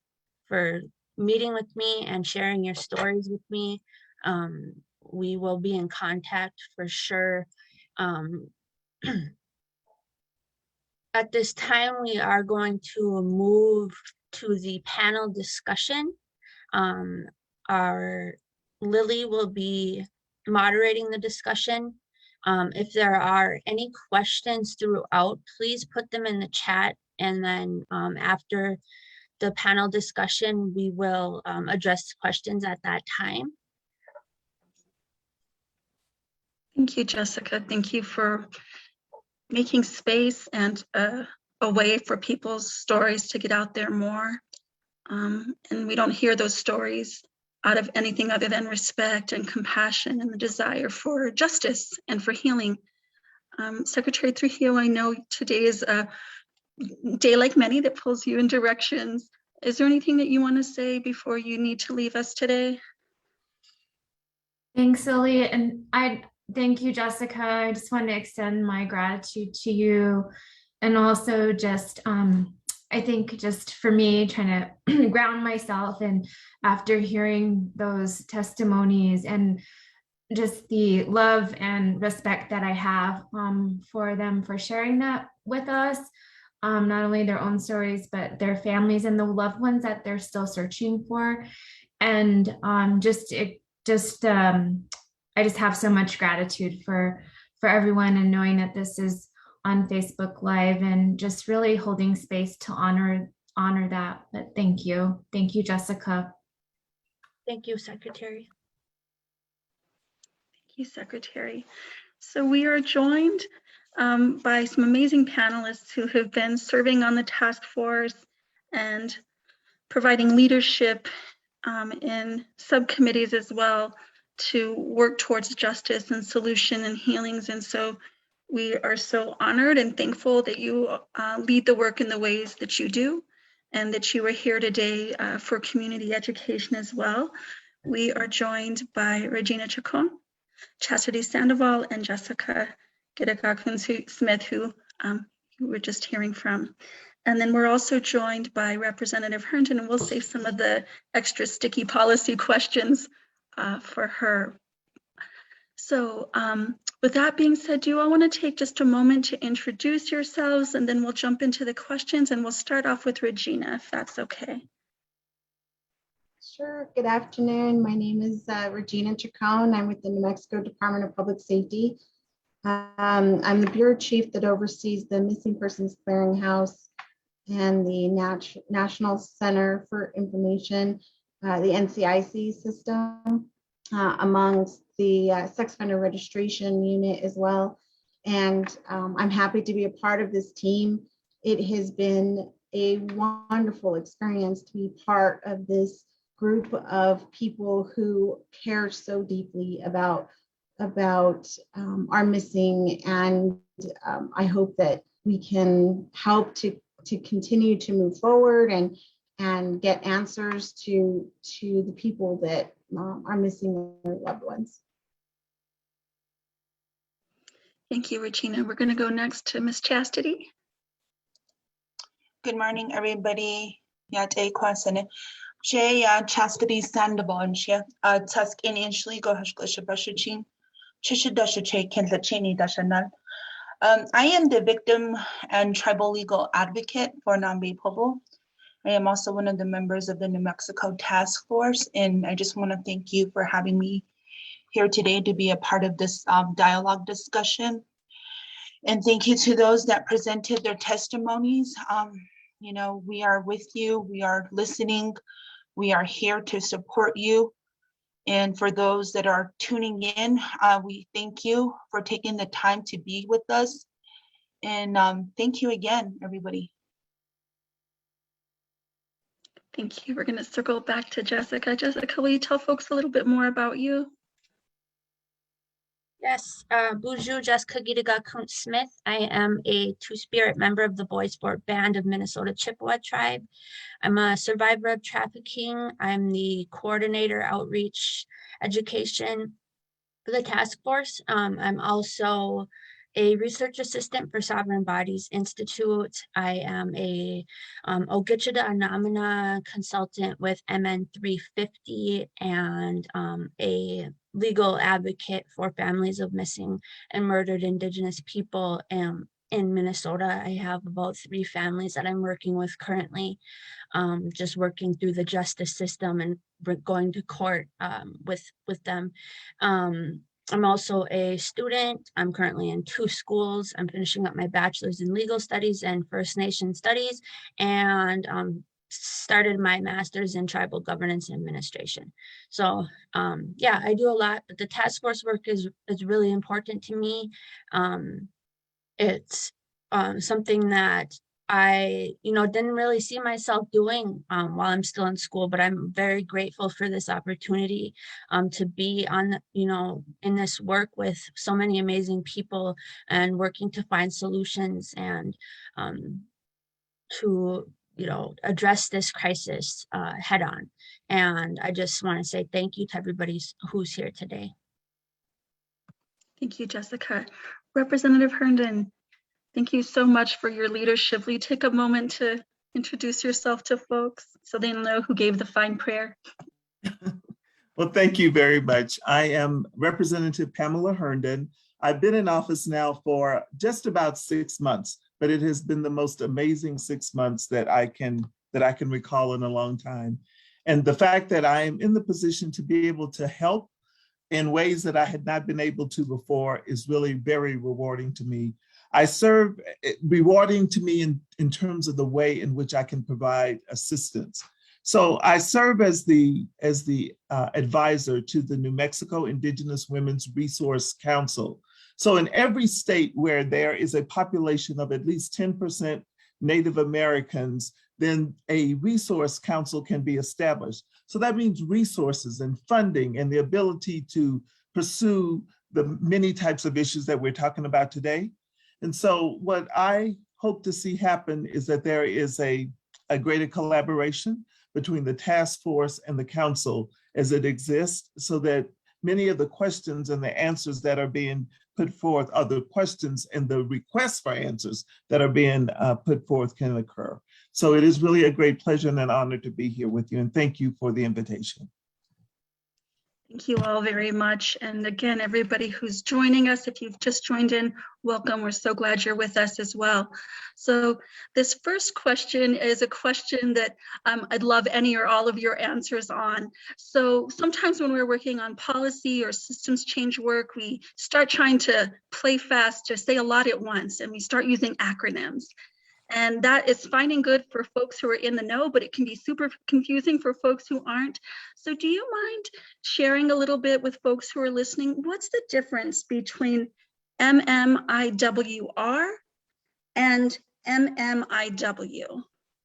meeting with me and sharing your stories with me. We will be in contact for sure. At this time, we are going to move to the panel discussion. Our Lily will be moderating the discussion. If there are any questions throughout, please put them in the chat, and then after the panel discussion, we will address questions at that time. Thank you, Jessica. Thank you for making space and a way for people's stories to get out there more. And we don't hear those stories out of anything other than respect and compassion and the desire for justice and for healing. Secretary Trujillo, I know today is a day like many that pulls you in directions. Is there anything that you want to say before you need to leave us today? Thanks, Lily. And I thank you, Jessica. I just want to extend my gratitude to you. And also just, I think just for me, trying to ground myself, and after hearing those testimonies and just the love and respect that I have for them for sharing that with us, not only their own stories, but their families and the loved ones that they're still searching for. And I just have so much gratitude for everyone, and knowing that this is on Facebook Live, and just really holding space to honor that. But thank you, Jessica. Thank you, Secretary. Thank you, Secretary. So we are joined by some amazing panelists who have been serving on the task force and providing leadership in subcommittees as well to work towards justice and solution and healings. And so we are so honored and thankful that you lead the work in the ways that you do, and that you are here today for community education as well. We are joined by Regina Chacon, Chastity Sandoval, and Jessica Gidegakun-Smith, who you were just hearing from. And then we're also joined by Representative Herndon, and we'll save some of the extra sticky policy questions for her. So with that being said, do you all want to take just a moment to introduce yourselves, and then we'll jump into the questions, and we'll start off with Regina, if that's okay. Sure. Good afternoon. My name is Regina Chacon. I'm with the New Mexico Department of Public Safety. I'm the Bureau Chief that oversees the Missing Persons Clearinghouse and the National Center for Information, the NCIC system, amongst the Sex Offender Registration Unit as well. And I'm happy to be a part of this team. It has been a wonderful experience to be part of this group of people who care so deeply about our missing, and I hope that we can help to continue to move forward and get answers to the people that are missing their loved ones. Thank you, Regina. We're going to go next to Ms. Chastity. Good morning, everybody. Yate kwasane. Jay Chastity Sandoval and she task initially go hashklashabashachin. Chishidashache Kentachini Dashanal. I am the victim and tribal legal advocate for Nambi Pobo. I am also one of the members of the New Mexico Task Force, and I just want to thank you for having me here today to be a part of this dialogue discussion. And thank you to those that presented their testimonies. You know, we are with you, we are listening, we are here to support you. And for those that are tuning in, we thank you for taking the time to be with us. And thank you again, everybody. Thank you. We're going to circle back to Jessica. Jessica, will you tell folks a little bit more about you? Yes, Buju Jessica Gidegakun-Smith. I am a Two-Spirit member of the Boy Sport Band of Minnesota Chippewa Tribe. I'm a survivor of trafficking. I'm the coordinator outreach education for the task force. I'm also a research assistant for Sovereign Bodies Institute. I am a Ogichida Anamana consultant with MN 350 and a legal advocate for families of missing and murdered Indigenous people in Minnesota. I have about 3 families that I'm working with currently, just working through the justice system and going to court with them. I'm also a student. I'm currently in 2 schools. I'm finishing up my bachelor's in legal studies and First Nation studies, and started my master's in tribal governance and administration. So yeah, I do a lot, but the task force work is really important to me. It's something that I, didn't really see myself doing while I'm still in school, but I'm very grateful for this opportunity to be on, in this work with so many amazing people and working to find solutions and to, address this crisis head on. And I just want to say thank you to everybody who's here today. Thank you, Jessica. Representative Herndon, thank you so much for your leadership. Will you take a moment to introduce yourself to folks so they know who gave the fine prayer? Well, thank you very much. I am Representative Pamela Herndon. I've been in office now for just about 6 months, but it has been the most amazing 6 months that I can recall in a long time. And the fact that I am in the position to be able to help in ways that I had not been able to before is really very rewarding to me. Rewarding to me in terms of the way in which I can provide assistance. So I serve as the advisor to the New Mexico Indigenous Women's Resource Council. So in every state where there is a population of at least 10% Native Americans, then a resource council can be established. So that means resources and funding and the ability to pursue the many types of issues that we're talking about today. And so what I hope to see happen is that there is a greater collaboration between the task force and the council as it exists, so that many of the questions and the answers that are being put forth, other questions and the requests for answers that are being put forth can occur. So it is really a great pleasure and an honor to be here with you, and thank you for the invitation. Thank you all very much. And again, everybody who's joining us, if you've just joined in, welcome. We're so glad you're with us as well. So this first question is a question that I'd love any or all of your answers on. So sometimes when we're working on policy or systems change work, we start trying to play fast, to say a lot at once, and we start using acronyms. And that is fine and good for folks who are in the know, but it can be super confusing for folks who aren't. So do you mind sharing a little bit with folks who are listening? What's the difference between MMIWR and MMIW?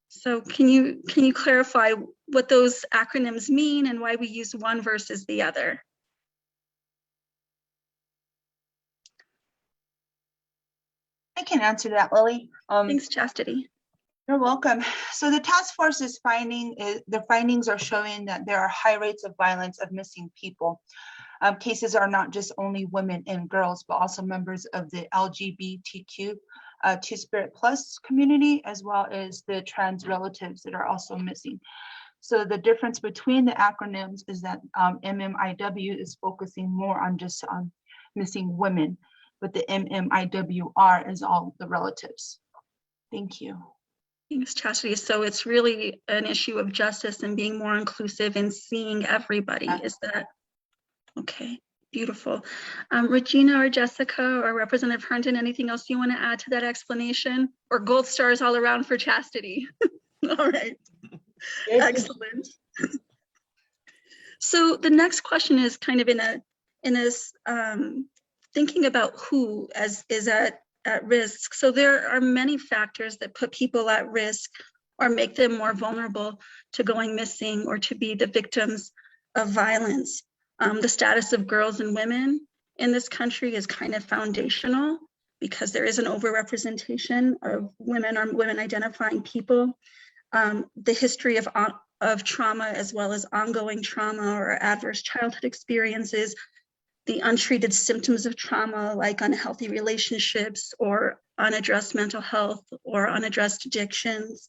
So can you clarify what those acronyms mean and why we use one versus the other? I can answer that, Lily. Thanks, Chastity. You're welcome. So the task force's the findings are showing that there are high rates of violence of missing people. Cases are not just only women and girls, but also members of the LGBTQ Two-Spirit Plus community, as well as the trans relatives that are also missing. So the difference between the acronyms is that MMIW is focusing more on just missing women, but the MMIWR is all the relatives. Thank you. Thanks, Chastity. So it's really an issue of justice and being more inclusive and seeing everybody. Is that okay? Beautiful. Regina or Jessica or Representative Herndon, anything else you want to add to that explanation? Or gold stars all around for Chastity? All right. Excellent. So the next question is kind of in this thinking about who is at risk. So there are many factors that put people at risk or make them more vulnerable to going missing or to be the victims of violence. The status of girls and women in this country is kind of foundational because there is an overrepresentation of women or women identifying people. The history of trauma as well as ongoing trauma or adverse childhood experiences the untreated symptoms of trauma, like unhealthy relationships or unaddressed mental health or unaddressed addictions,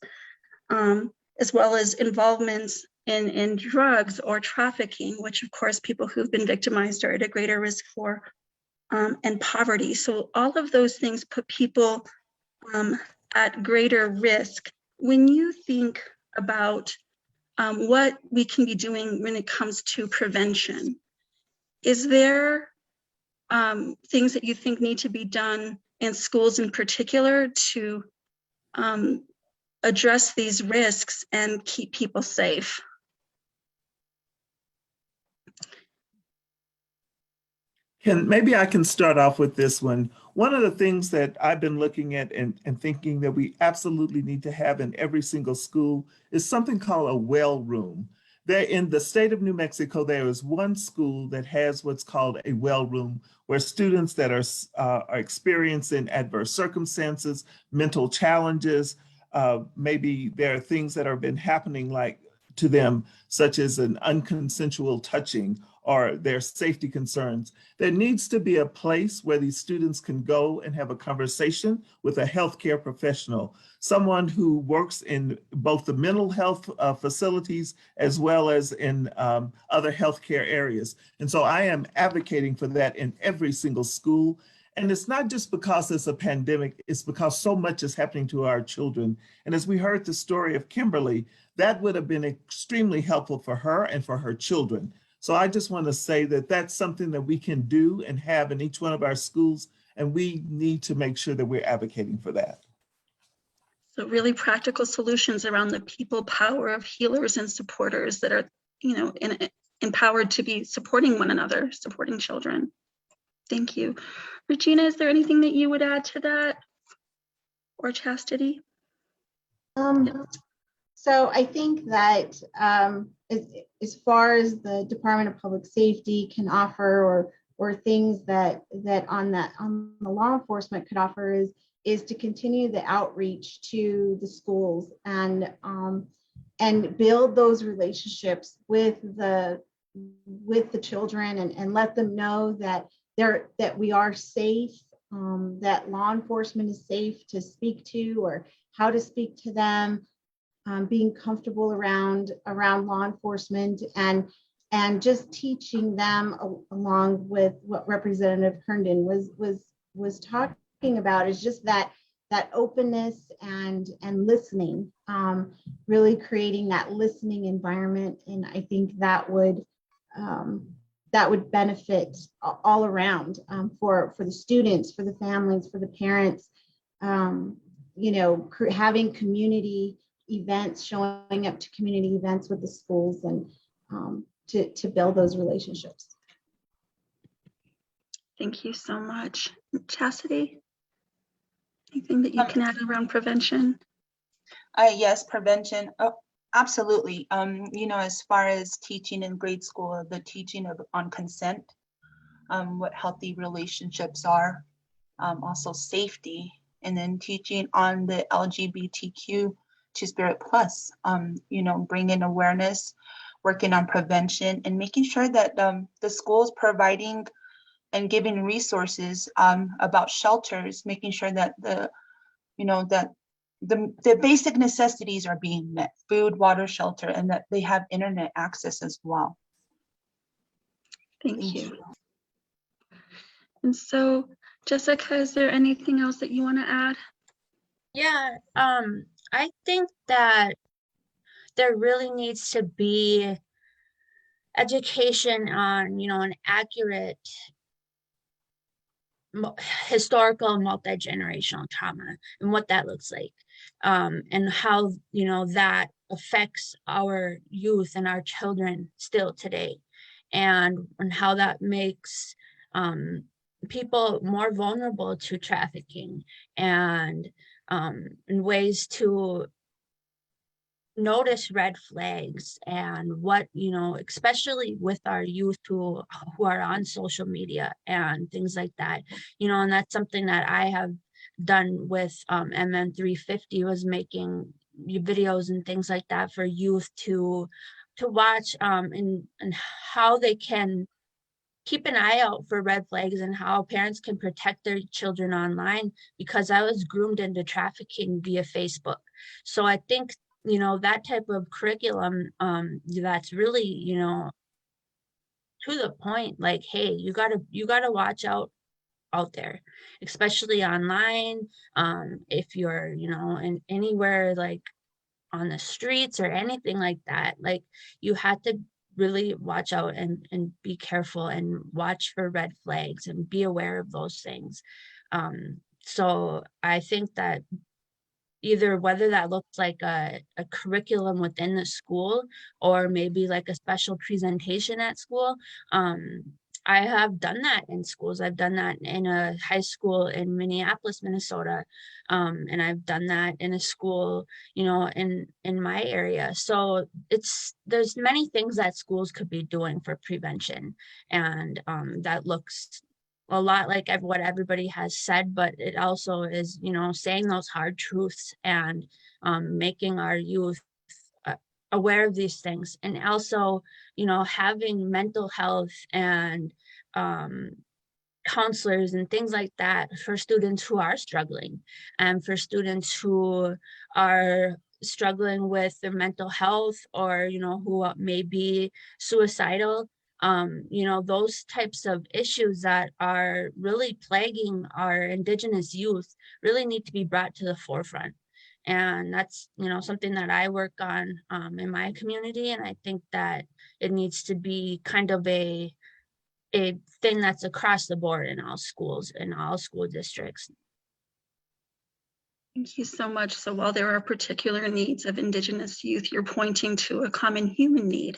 as well as involvements in drugs or trafficking, which of course people who've been victimized are at a greater risk for, and poverty. So all of those things put people at greater risk. When you think about what we can be doing when it comes to prevention, is there things that you think need to be done in schools in particular to address these risks and keep people safe? Maybe I can start off with this one. One of the things that I've been looking at and thinking that we absolutely need to have in every single school is something called a well room. There in the state of New Mexico, there is one school that has what's called a well room, where students that are experiencing adverse circumstances, mental challenges, maybe there are things that have been happening like to them, such as an unconsensual touching or their safety concerns. There needs to be a place where these students can go and have a conversation with a healthcare professional, someone who works in both the mental health facilities as well as in other healthcare areas. And so I am advocating for that in every single school. And it's not just because it's a pandemic, it's because so much is happening to our children. And as we heard the story of Kimberly, that would have been extremely helpful for her and for her children. So I just want to say that that's something that we can do and have in each one of our schools, and we need to make sure that we're advocating for that. So really practical solutions around the people power of healers and supporters that are, empowered to be supporting one another, supporting children. Thank you. Regina, is there anything that you would add to that? Or Chastity? So I think that as far as the Department of Public Safety can offer, or things that on the law enforcement could offer, is to continue the outreach to the schools and build those relationships with the children and let them know that we are safe, that law enforcement is safe to speak to or how to speak to them. Being comfortable around law enforcement and just teaching them along with what Representative Herndon was talking about, is just that openness and listening, really creating that listening environment. And I think that would benefit all around, for the students, for the families, for the parents, having community events, showing up to community events with the schools, and to build those relationships. Thank you so much. Chastity, anything that you can add around prevention? Yes, prevention. Oh, absolutely. As far as teaching in grade school, the teaching on consent, what healthy relationships are, also safety, and then teaching on the LGBTQ Spirit Plus, bringing awareness, working on prevention, and making sure that the schools providing and giving resources about shelters, making sure that the basic necessities are being met, food, water, shelter, and that they have internet access as well. Thank you. And so, Jessica, is there anything else that you want to add? Yeah, I think that there really needs to be education on, an accurate historical multi-generational trauma and what that looks like, and how, that affects our youth and our children still today, and how that makes people more vulnerable to trafficking, and ways to notice red flags, and what, especially with our youth who are on social media and things like that, and that's something that I have done with MM350, was making videos and things like that for youth to watch, and how they can keep an eye out for red flags and how parents can protect their children online, because I was groomed into trafficking via Facebook. So I think, you know, that type of curriculum that's really, you know, to the point, like, hey, you gotta watch out there, especially online. If you're, you know, in anywhere like on the streets or anything like that, like you had to really watch out and be careful and watch for red flags and be aware of those things. So I think that either whether that looks like a curriculum within the school or maybe like a special presentation at school. I have done that in schools. I've done that in a high school in Minneapolis, Minnesota. And I've done that in a school, you know, in my area. So there's many things that schools could be doing for prevention. And that looks a lot like what everybody has said, but it also is, you know, saying those hard truths and making our youth aware of these things, and also, you know, having mental health and counselors and things like that for students who are struggling, and for students who are struggling with their mental health, or, you know, who may be suicidal. You know, those types of issues that are really plaguing our Indigenous youth really need to be brought to the forefront. And that's, you know, something that I work on in my community. And I think that it needs to be kind of a thing that's across the board in all schools, in all school districts. Thank you so much. So while there are particular needs of Indigenous youth, you're pointing to a common human need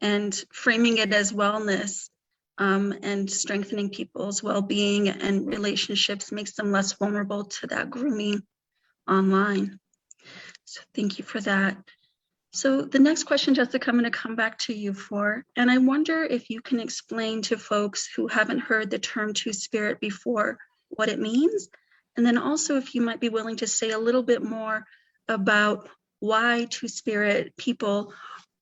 and framing it as wellness, and strengthening people's well-being and relationships makes them less vulnerable to that grooming online. So thank you for that. So the next question, Jessica, I'm going to come back to you for, and I wonder if you can explain to folks who haven't heard the term Two-Spirit before what it means, and then also if you might be willing to say a little bit more about why Two-Spirit people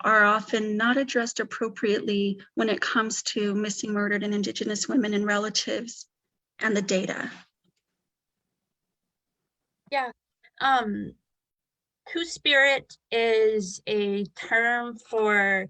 are often not addressed appropriately when it comes to missing, murdered, and Indigenous women and relatives and the data. Yeah. Two-Spirit is a term for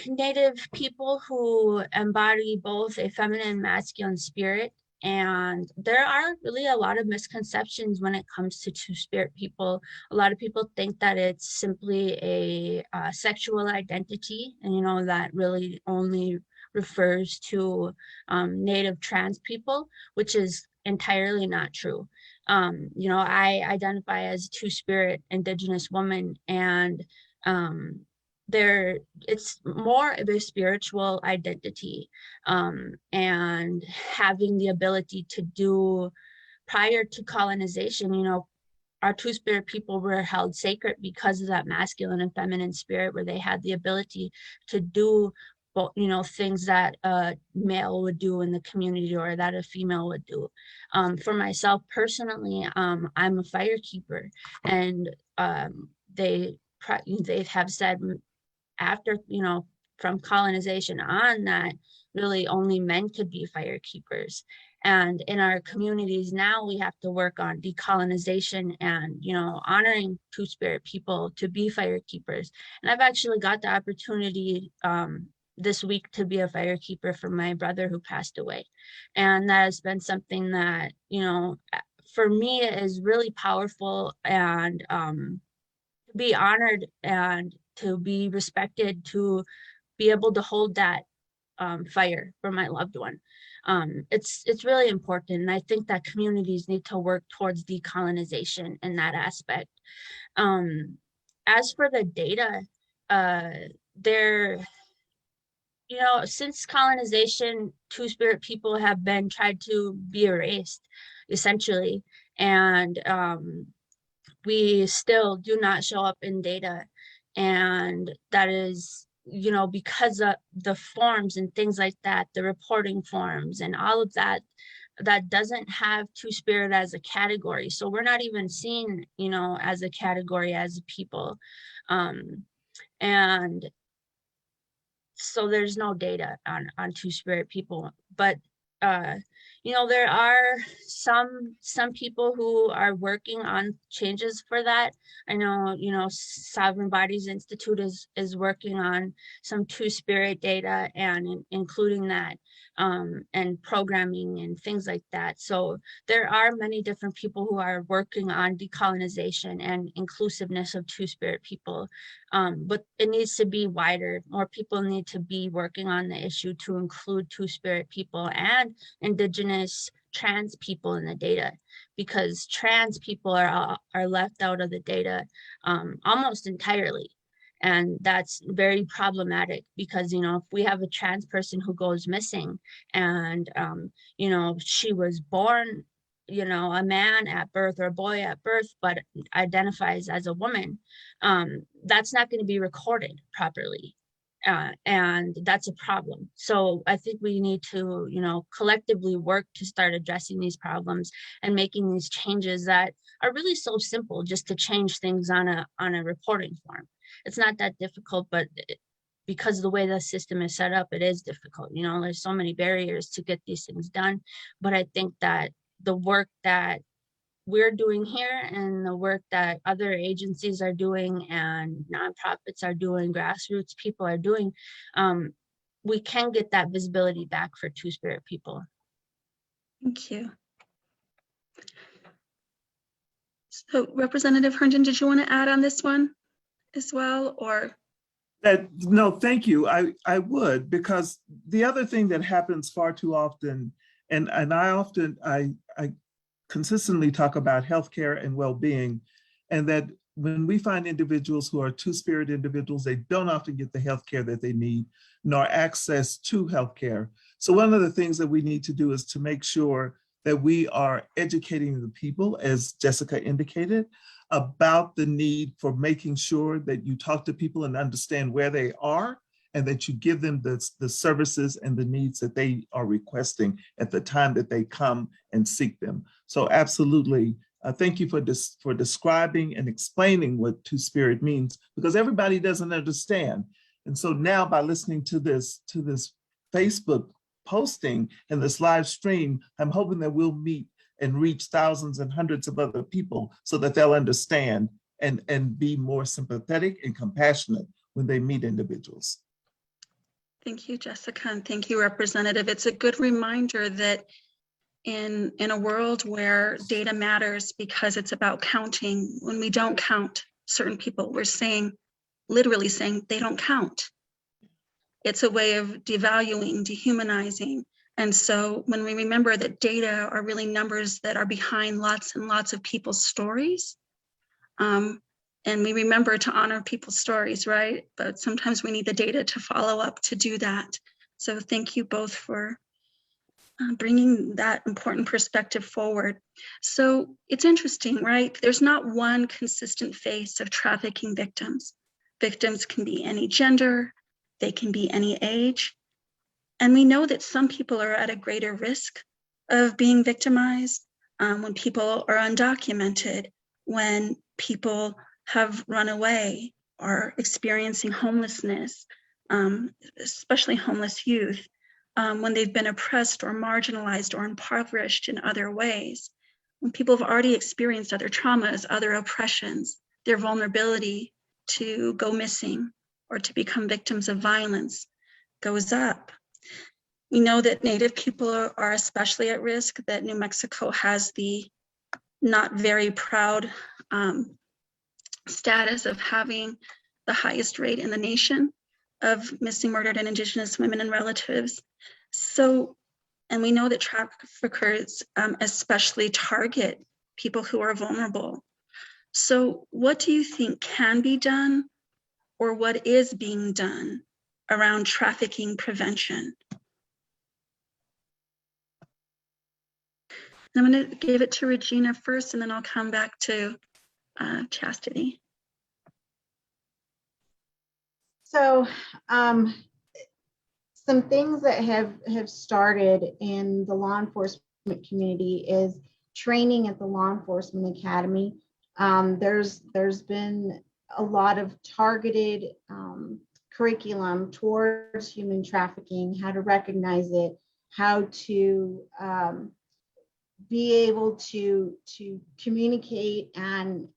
Native people who embody both a feminine and masculine spirit. And there are really a lot of misconceptions when it comes to Two-Spirit people. A lot of people think that it's simply a sexual identity, and, you know, that really only refers to Native trans people, which is entirely not true. You know, I identify as Two-Spirit Indigenous woman, and it's more of a spiritual identity, and having the ability to do, prior to colonization, you know, our Two-Spirit people were held sacred because of that masculine and feminine spirit, where they had the ability to do, you know, things that a male would do in the community or that a female would do. For myself personally, I'm a firekeeper, and they have said after, you know, from colonization on, that really only men could be fire keepers. And in our communities now, we have to work on decolonization and, you know, honoring Two-Spirit people to be fire keepers. And I've actually got the opportunity this week to be a fire keeper for my brother who passed away. And that has been something that, you know, for me is really powerful, and to be honored and to be respected, to be able to hold that fire for my loved one. It's really important. And I think that communities need to work towards decolonization in that aspect. As for the data, you know, since colonization, Two-Spirit people have been tried to be erased, essentially. And we still do not show up in data. And that is, you know, because of the forms and things like that, the reporting forms and all of that, that doesn't have Two-Spirit as a category. So we're not even seen, you know, as a category as a people. And so there's no data on Two-Spirit people. But you know, there are some people who are working on changes for that. I know, you know, Sovereign Bodies Institute is working on some Two-Spirit data and including that, and programming and things like that. So there are many different people who are working on decolonization and inclusiveness of Two-Spirit people. But it needs to be wider. More people need to be working on the issue to include Two-Spirit people and Indigenous trans people in the data, because trans people are left out of the data almost entirely. And that's very problematic because, you know, if we have a trans person who goes missing and, you know, she was born, you know, a man at birth or a boy at birth, but identifies as a woman, that's not going to be recorded properly. And that's a problem. So I think we need to, you know, collectively work to start addressing these problems and making these changes that are really so simple, just to change things on a reporting form. It's not that difficult, but because of the way the system is set up, it is difficult. You know, there's so many barriers to get these things done. But I think that the work that we're doing here and the work that other agencies are doing and nonprofits are doing, grassroots people are doing, we can get that visibility back for Two-Spirit people. Thank you. So Representative Herndon, did you want to add on this one as well, or? No, thank you. I would, because the other thing that happens far too often, and I consistently talk about healthcare and well-being, and that when we find individuals who are Two-Spirit individuals, they don't often get the healthcare that they need, nor access to healthcare. So one of the things that we need to do is to make sure that we are educating the people, as Jessica indicated, about the need for making sure that you talk to people and understand where they are, and that you give them the services and the needs that they are requesting at the time that they come and seek them. So absolutely, thank you for describing and explaining what Two-Spirit means, because everybody doesn't understand. And so now, by listening to this Facebook posting and this live stream, I'm hoping that we'll meet and reach thousands and hundreds of other people so that they'll understand and be more sympathetic and compassionate when they meet individuals. Thank you, Jessica, and thank you, Representative. It's a good reminder that in a world where data matters because it's about counting, when we don't count certain people, we're literally saying they don't count. It's a way of devaluing, dehumanizing. And so when we remember that data are really numbers that are behind lots and lots of people's stories, and we remember to honor people's stories, right? But sometimes we need the data to follow up to do that. So thank you both for bringing that important perspective forward. So it's interesting, right? There's not one consistent face of trafficking victims. Victims can be any gender, they can be any age. And we know that some people are at a greater risk of being victimized when people are undocumented, when people have run away or experiencing homelessness, especially homeless youth, when they've been oppressed or marginalized or impoverished in other ways, when people have already experienced other traumas, other oppressions, their vulnerability to go missing or to become victims of violence goes up. We know that Native people are especially at risk, that New Mexico has the not very proud status of having the highest rate in the nation of missing, murdered, and Indigenous women and relatives. So, and we know that traffickers especially target people who are vulnerable. So what do you think can be done, or what is being done around trafficking prevention? I'm going to give it to Regina first, and then I'll come back to Chastity. So some things that have started in the law enforcement community is training at the Law Enforcement Academy. There's been a lot of targeted curriculum towards human trafficking, how to recognize it, how to be able to communicate and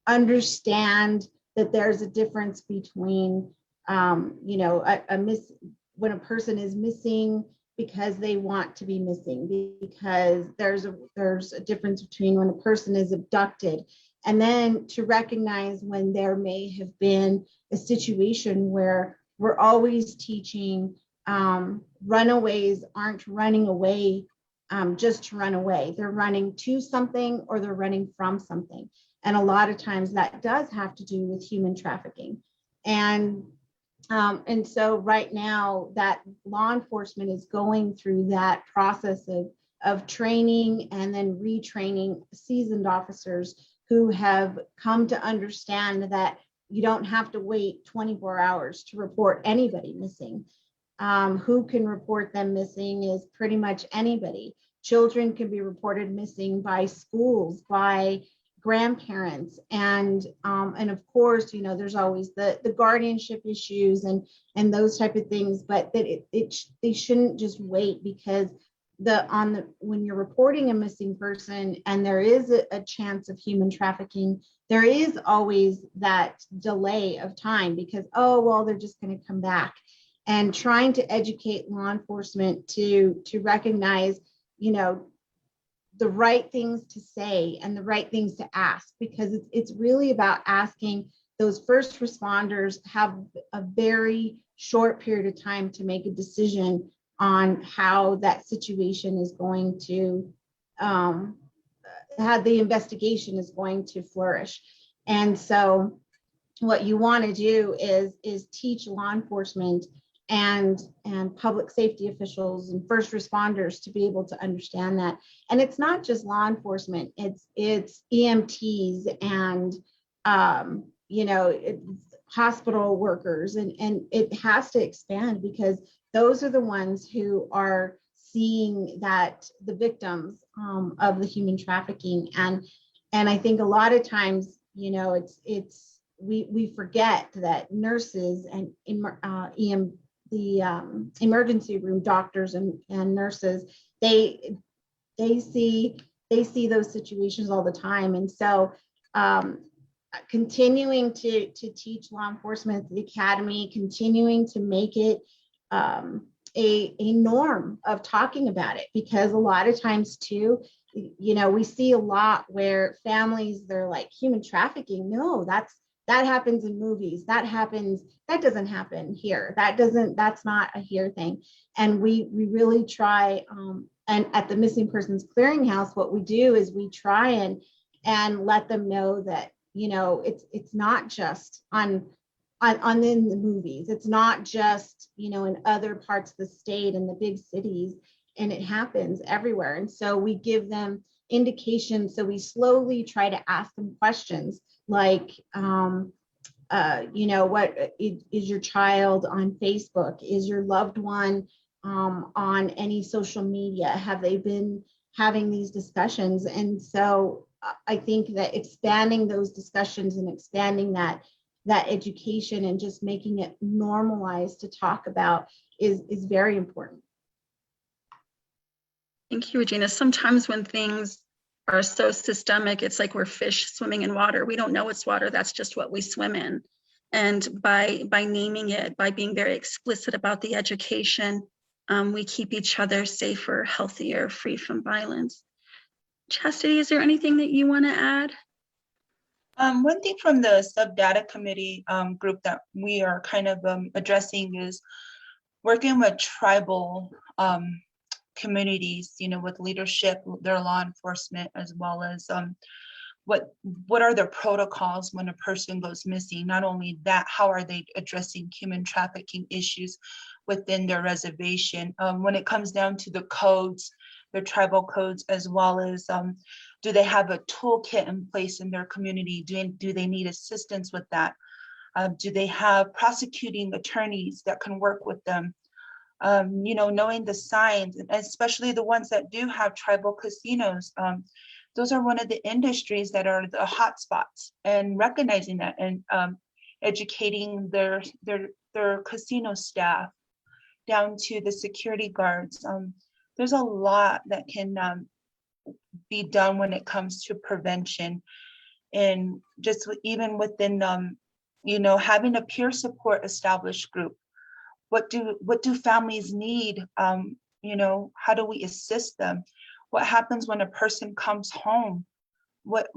understand that there's a difference between when a person is missing because they want to be missing, because there's a difference between when a person is abducted, and then to recognize when there may have been a situation where we're always teaching runaways aren't running away just to run away. They're running to something or they're running from something. And a lot of times that does have to do with human trafficking. And so right now that law enforcement is going through that process of training and then retraining seasoned officers who have come to understand that you don't have to wait 24 hours to report anybody missing. Who can report them missing is pretty much anybody. Children can be reported missing by schools, by grandparents, and of course, there's always the guardianship issues and those type of things, but that they shouldn't just wait, because when you're reporting a missing person and there is a chance of human trafficking, there is always that delay of time, because they're just going to come back. And trying to educate law enforcement to recognize the right things to say and the right things to ask, because it's really about asking. Those first responders have a very short period of time to make a decision on how that situation is going to, how the investigation is going to flourish. And so what you want to do is teach law enforcement and public safety officials and first responders to be able to understand that. And it's not just law enforcement, it's EMTs and it's hospital workers, and it has to expand, because those are the ones who are seeing that the victims of the human trafficking. And I think a lot of times, we forget that nurses and the emergency room doctors and nurses, they see those situations all the time. And so continuing to teach law enforcement at the academy, continuing to make it a norm of talking about it, because a lot of times too, we see a lot where families, they're like, human trafficking, no, that happens in movies. That doesn't happen here. That's not a here thing. And we really try, and at the Missing Persons Clearinghouse, what we do is we try and let them know that, it's not just on in the movies. It's not just, in other parts of the state and the big cities, and it happens everywhere. And so we give them indications. So we slowly try to ask them questions like, what is your child on Facebook? Is your loved one on any social media? Have they been having these discussions? And so I think that expanding those discussions and expanding that education and just making it normalized to talk about is very important. Thank you, Regina. Sometimes when things are so systemic, it's like we're fish swimming in water. We don't know it's water, that's just what we swim in. And by naming it, by being very explicit about the education, we keep each other safer, healthier, free from violence. Chastity, is there anything that you want to add? One thing from the sub-data committee group that we are kind of addressing is working with tribal communities, with leadership, their law enforcement, as well as what are their protocols when a person goes missing. Not only that, how are they addressing human trafficking issues within their reservation? When it comes down to the codes, their tribal codes, as well as do they have a toolkit in place in their community? Do they need assistance with that? Do they have prosecuting attorneys that can work with them? Knowing the signs, especially the ones that do have tribal casinos. Those are one of the industries that are the hot spots, and recognizing that and educating their casino staff down to the security guards. There's a lot that can be done when it comes to prevention, and just even within having a peer support established group. What do families need? How do we assist them? What happens when a person comes home? What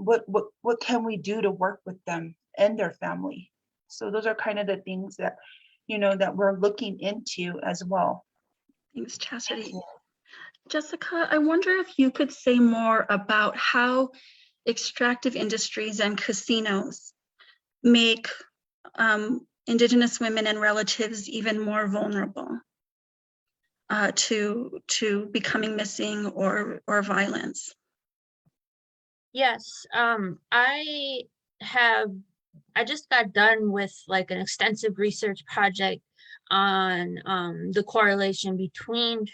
can we do to work with them and their family? So those are kind of the things that that we're looking into as well. Thanks, Chastity. Jessica, I wonder if you could say more about how extractive industries and casinos make Indigenous women and relatives even more vulnerable to becoming missing or violence. Yes, I just got done with like an extensive research project on the correlation between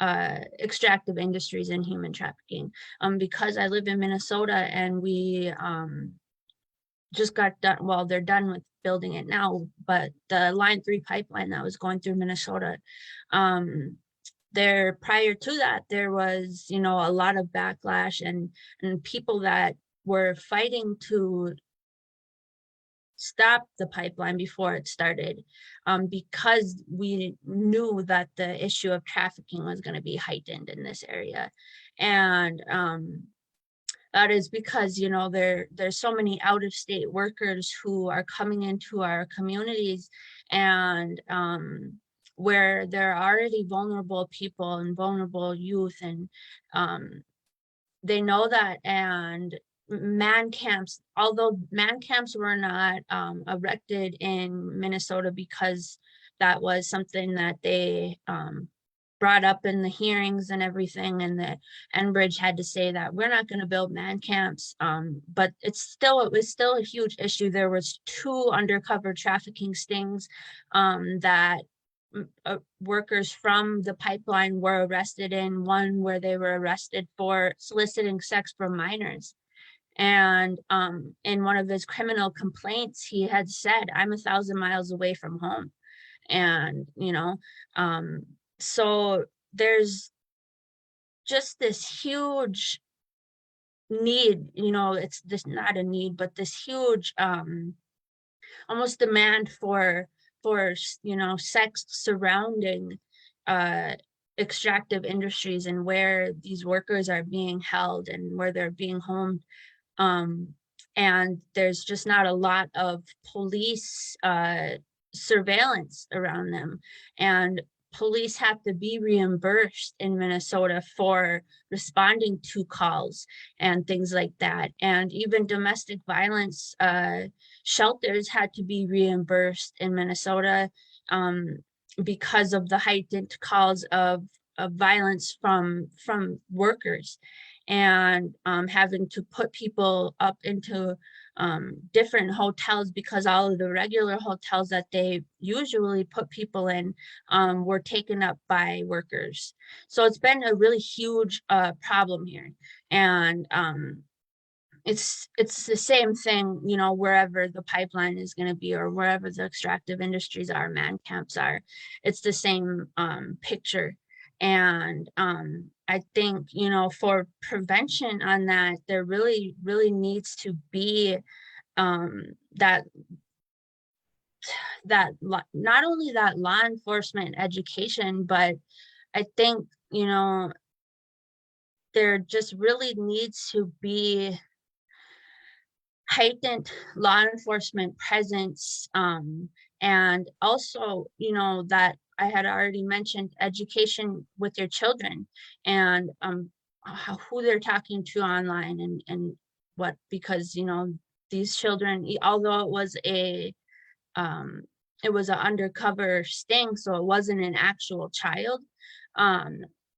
extractive industries and human trafficking. Because I live in Minnesota and we just got done, well, they're done with building it now, but the Line 3 pipeline that was going through Minnesota, there prior to that, there was, a lot of backlash and people that were fighting to stop the pipeline before it started, because we knew that the issue of trafficking was going to be heightened in this area. And that is because, there's so many out-of-state workers who are coming into our communities, and where there are already vulnerable people and vulnerable youth, and they know that. And man camps, although man camps were not erected in Minnesota because that was something that they brought up in the hearings and everything, and the Enbridge had to say that we're not going to build man camps, but it was still a huge issue. There was 2 undercover trafficking stings that workers from the pipeline were arrested in, one where they were arrested for soliciting sex from minors. And in one of his criminal complaints, he had said, I'm 1,000 miles away from home. And, so there's just this huge need, it's this, not a need, but this huge almost demand for sex surrounding extractive industries and where these workers are being held and where they're being homed. And there's just not a lot of police surveillance around them, and police have to be reimbursed in Minnesota for responding to calls and things like that. And even domestic violence shelters had to be reimbursed in Minnesota because of the heightened calls of violence from workers, and having to put people up into different hotels because all of the regular hotels that they usually put people in were taken up by workers. So it's been a really huge problem here. And it's the same thing, wherever the pipeline is going to be, or wherever the extractive industries are, man camps are, it's the same picture. And I think, for prevention on that, there really, really needs to be that not only that law enforcement education, but I think, there just really needs to be heightened law enforcement presence, and also, that I had already mentioned, education with your children, and who they're talking to online, and what, because these children, although it was an undercover sting, so it wasn't an actual child,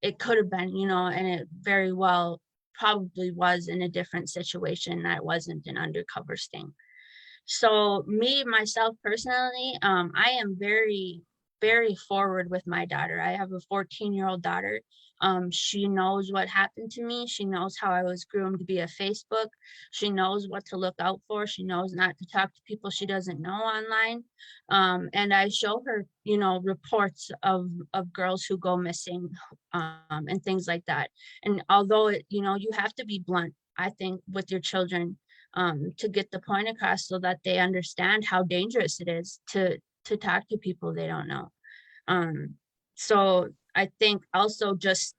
it could have been, and it very well probably was in a different situation that wasn't an undercover sting. So myself personally, I am very very forward with my daughter. I have a 14-year-old daughter. She knows what happened to me. She knows how I was groomed via Facebook. She knows what to look out for. She knows not to talk to people she doesn't know online. And I show her, you know, reports of girls who go missing, and things like that. And although it, you know, you have to be blunt, I think, with your children, to get the point across so that they understand how dangerous it is to talk to people they don't know. So I think also just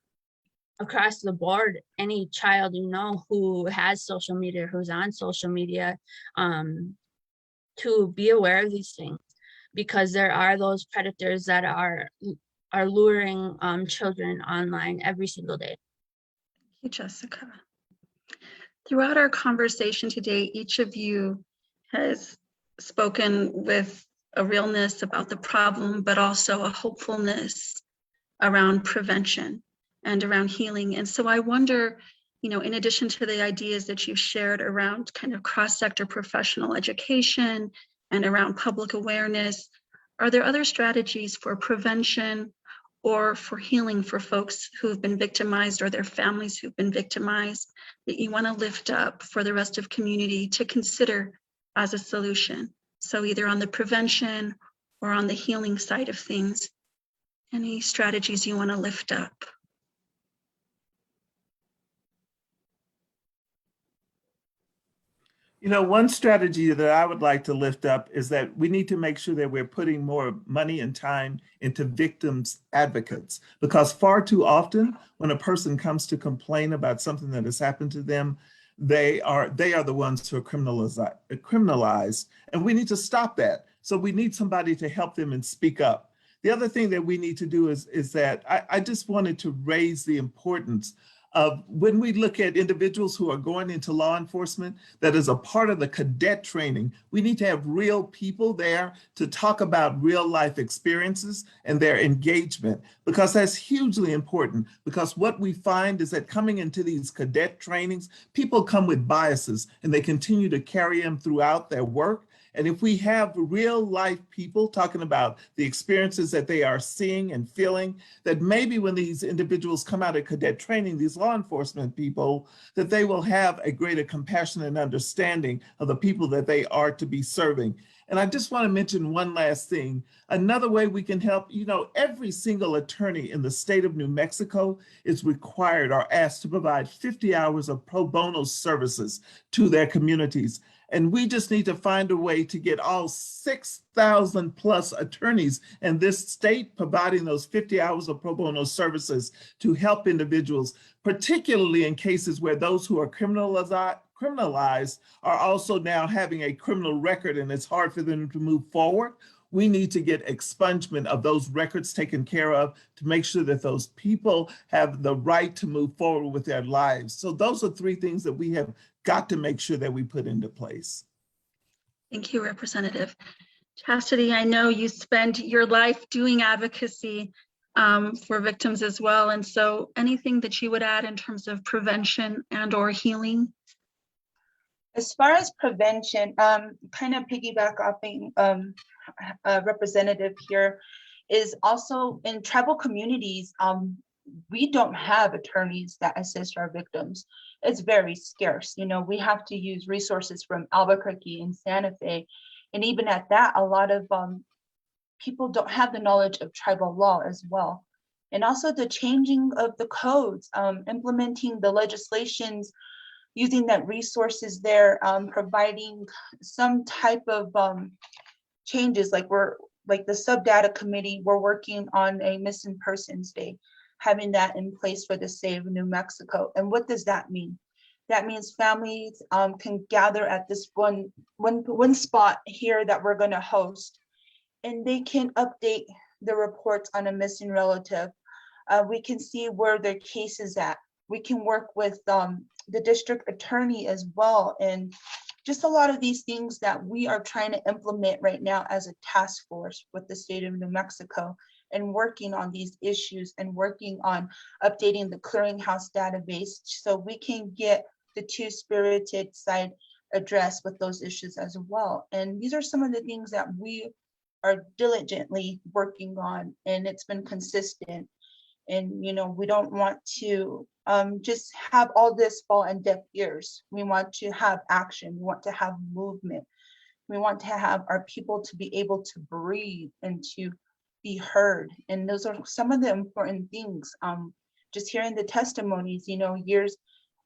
across the board, any child you know who has social media, who's on social media, to be aware of these things, because there are those predators that are luring children online every single day. Thank you, Jessica. Throughout our conversation today, each of you has spoken with a realness about the problem, but also a hopefulness around prevention and around healing. And so I wonder, you know, in addition to the ideas that you've shared around kind of cross-sector professional education and around public awareness, are there other strategies for prevention or for healing for folks who've been victimized or their families who've been victimized that you want to lift up for the rest of community to consider as a solution? So either on the prevention or on the healing side of things, any strategies you want to lift up? You know, one strategy that I would like to lift up is that we need to make sure that we're putting more money and time into victims advocates, because far too often when a person comes to complain about something that has happened to them, they are the ones who are criminalized, and we need to stop that. So we need somebody to help them and speak up. The other thing that we need to do is that I just wanted to raise the importance of when we look at individuals who are going into law enforcement, that is a part of the cadet training, we need to have real people there to talk about real life experiences and their engagement, because that's hugely important. Because what we find is that coming into these cadet trainings, people come with biases and they continue to carry them throughout their work. And if we have real life people talking about the experiences that they are seeing and feeling, that maybe when these individuals come out of cadet training, these law enforcement people, that they will have a greater compassion and understanding of the people that they are to be serving. And I just want to mention one last thing. Another way we can help, you know, every single attorney in the state of New Mexico is required or asked to provide 50 hours of pro bono services to their communities. And we just need to find a way to get all 6,000 plus attorneys in this state providing those 50 hours of pro bono services to help individuals, particularly in cases where those who are criminalized are also now having a criminal record and it's hard for them to move forward. We need to get expungement of those records taken care of to make sure that those people have the right to move forward with their lives. So those are three things that we have got to make sure that we put into place. Thank you, Representative. Chastity, I know you spend your life doing advocacy for victims as well. And so anything that you would add in terms of prevention and or healing? As far as prevention, kind of piggyback offing representative here, is also in tribal communities, we don't have attorneys that assist our victims. It's very scarce. You know, we have to use resources from Albuquerque and Santa Fe. And even at that, a lot of people don't have the knowledge of tribal law as well. And also the changing of the codes, implementing the legislations, using that resources there, providing some type of changes, like the subdata committee, we're working on a missing persons day, having that in place for the state of New Mexico. And what does that mean? That means families can gather at this one spot here that we're gonna host, and they can update the reports on a missing relative. We can see where their case is at. We can work with the district attorney as well, and just a lot of these things that we are trying to implement right now as a task force with the state of New Mexico, and working on these issues and working on updating the clearinghouse database so we can get the two-spirited side addressed with those issues as well. And these are some of the things that we are diligently working on, and it's been consistent. And, you know, we don't want to just have all this fall on deaf ears. We want to have action. We want to have movement. We want to have our people to be able to breathe and to be heard. And those are some of the important things. Just hearing the testimonies, you know,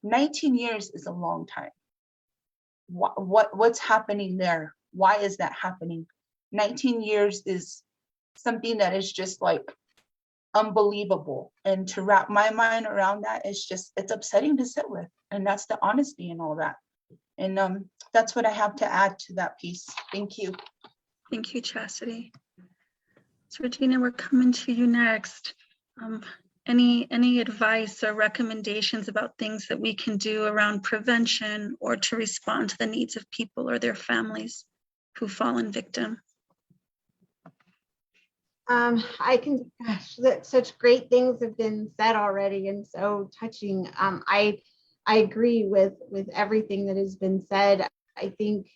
19 years is a long time. What's happening there? Why is that happening? 19 years is something that is just like unbelievable. And to wrap my mind around that is just, it's upsetting to sit with. And that's the honesty and all that. And that's what I have to add to that piece. Thank you. Thank you, Chastity. So Regina, we're coming to you next. Any advice or recommendations about things that we can do around prevention or to respond to the needs of people or their families who've fallen victim? Such great things have been said already and so touching. I agree with everything that has been said. I think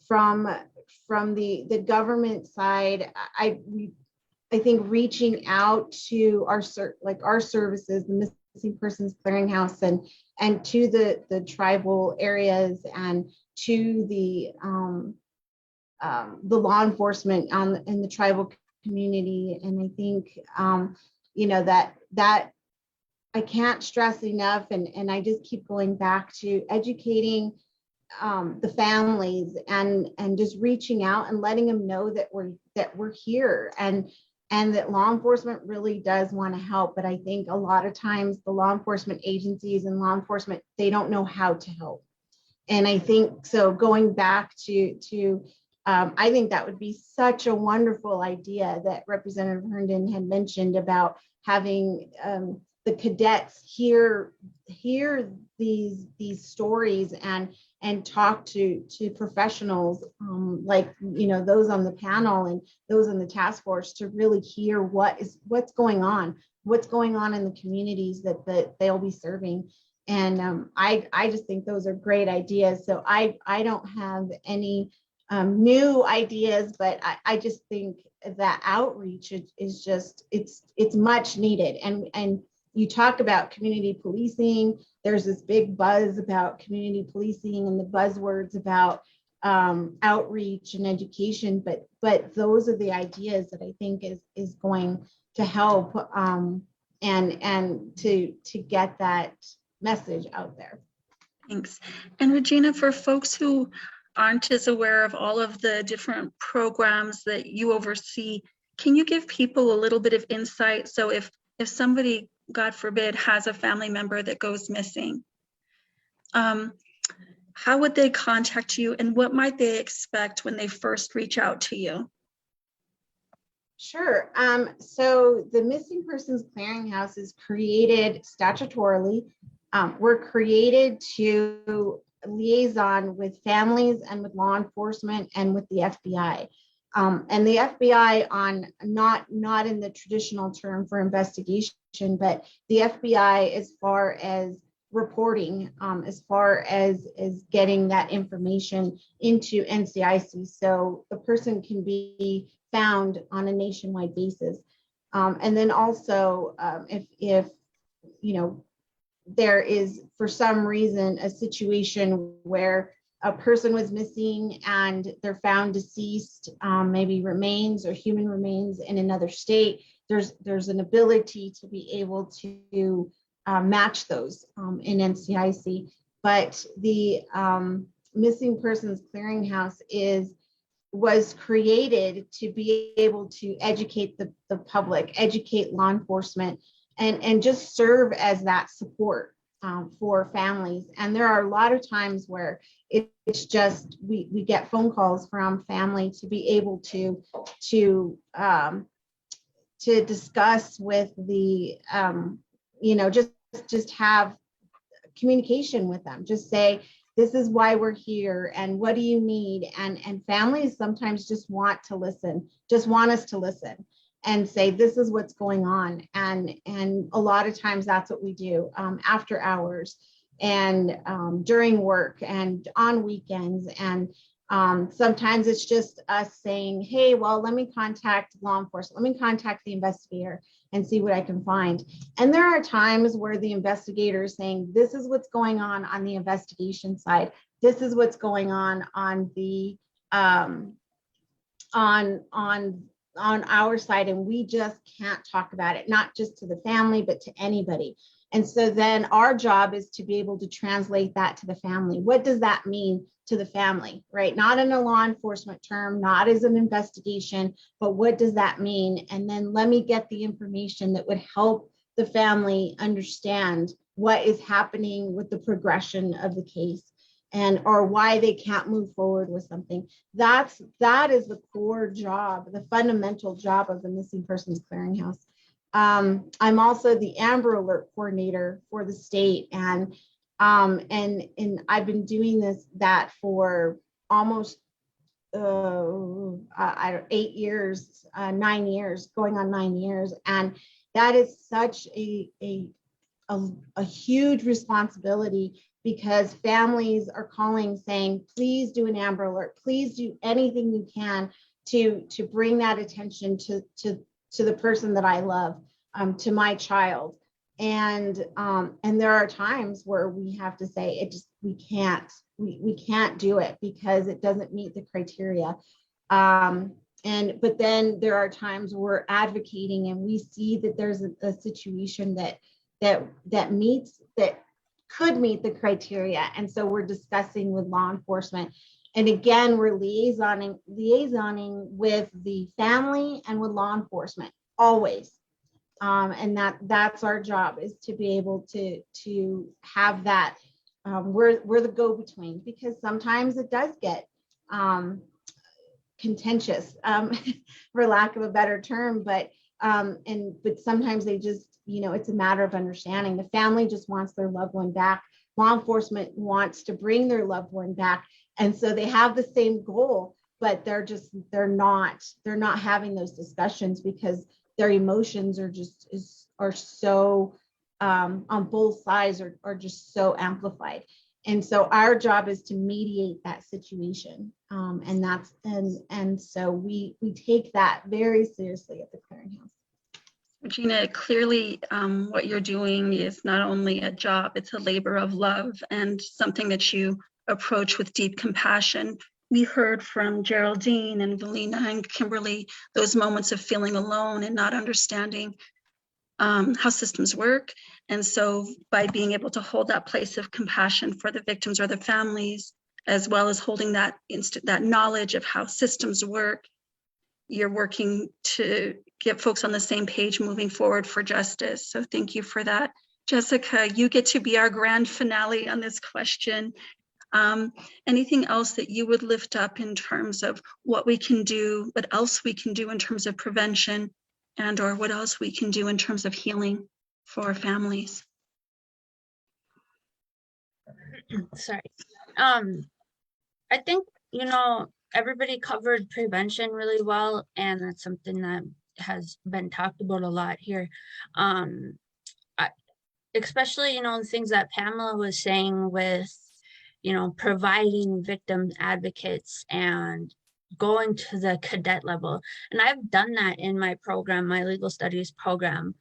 from the government side, I think reaching out to our services, the Missing Persons Clearinghouse, and to the tribal areas and to the law enforcement in the tribal community. And I think you know, that I can't stress enough, and I just keep going back to educating the families and just reaching out and letting them know that we're here and that law enforcement really does want to help. But I think a lot of times the law enforcement agencies and law enforcement, they don't know how to help. And I think so going back to I think that would be such a wonderful idea that Representative Herndon had mentioned about having the cadets hear these stories and talk to professionals like, you know, those on the panel and those in the task force to really hear what's going on in the communities that they'll be serving. And I just think those are great ideas. So I don't have any new ideas, but I just think that outreach is just, it's much needed. And you talk about community policing. There's this big buzz about community policing and the buzzwords about outreach and education, but those are the ideas that I think is going to help and to get that message out there. Thanks. And Regina, for folks who aren't as aware of all of the different programs that you oversee, can you give people a little bit of insight? So if somebody, God forbid, has a family member that goes missing, how would they contact you and what might they expect when they first reach out to you? Sure. So the Missing Persons Clearinghouse is created statutorily. We're created to liaison with families and with law enforcement and with the FBI. And the FBI on not in the traditional term for investigation, but the FBI as far as reporting, as far as getting that information into NCIC, so the person can be found on a nationwide basis. And then also, if you know, there is for some reason a situation where a person was missing and they're found deceased, maybe remains or human remains in another state, there's an ability to be able to match those in NCIC. But the Missing Persons Clearinghouse was created to be able to educate the public, educate law enforcement, and just serve as that support for families. And there are a lot of times where it's just we get phone calls from family to be able to discuss with the you know, just have communication with them. Just say, this is why we're here and what do you need? And families sometimes just want to listen, just want us to listen and say, this is what's going on. And a lot of times that's what we do after hours and during work and on weekends. And Sometimes it's just us saying, hey, well, let me contact law enforcement, let me contact the investigator and see what I can find. And there are times where the investigator is saying, this is what's going on the investigation side. This is what's going on the on our side, and we just can't talk about it, not just to the family, but to anybody. And so then our job is to be able to translate that to the family. What does that mean to the family, right? Not in a law enforcement term, not as an investigation, but what does that mean? And then let me get the information that would help the family understand what is happening with the progression of the case, and or why they can't move forward with something. That is the core job, the fundamental job of the Missing Persons Clearinghouse. I'm also the Amber Alert coordinator for the state, and I've been doing that for almost 8 years, 9 years, going on 9 years, and that is such a huge responsibility, because families are calling saying, please do an Amber Alert, please do anything you can to bring that attention to the person that I love, to my child. And there are times where we have to say, we can't do it because it doesn't meet the criteria. But then there are times we're advocating and we see that there's a situation that could meet the criteria. And so we're discussing with law enforcement. And again, we're liaisoning with the family and with law enforcement always. And that's our job, is to be able to have that. We're the go-between, because sometimes it does get contentious, for lack of a better term, but sometimes they just, it's a matter of understanding. The family just wants their loved one back. Law enforcement wants to bring their loved one back. And so they have the same goal, but they're not having those discussions because their emotions are so on both sides are just so amplified. And so our job is to mediate that situation. And so we take that very seriously at the Clearinghouse. Regina, clearly what you're doing is not only a job, it's a labor of love and something that you approach with deep compassion. We heard from Geraldine and Valina and Kimberly those moments of feeling alone and not understanding how systems work. And so by being able to hold that place of compassion for the victims or the families, as well as holding that knowledge of how systems work, you're working to get folks on the same page moving forward for justice. So thank you for that. Jessica, you get to be our grand finale on this question. Anything else that you would lift up in terms of what we can do, what else we can do in terms of prevention, and or what else we can do in terms of healing for families? Sorry. I think, everybody covered prevention really well, and that's something that has been talked about a lot here. Especially, the things that Pamela was saying with, providing victim advocates and going to the cadet level. And I've done that in my program, my legal studies program,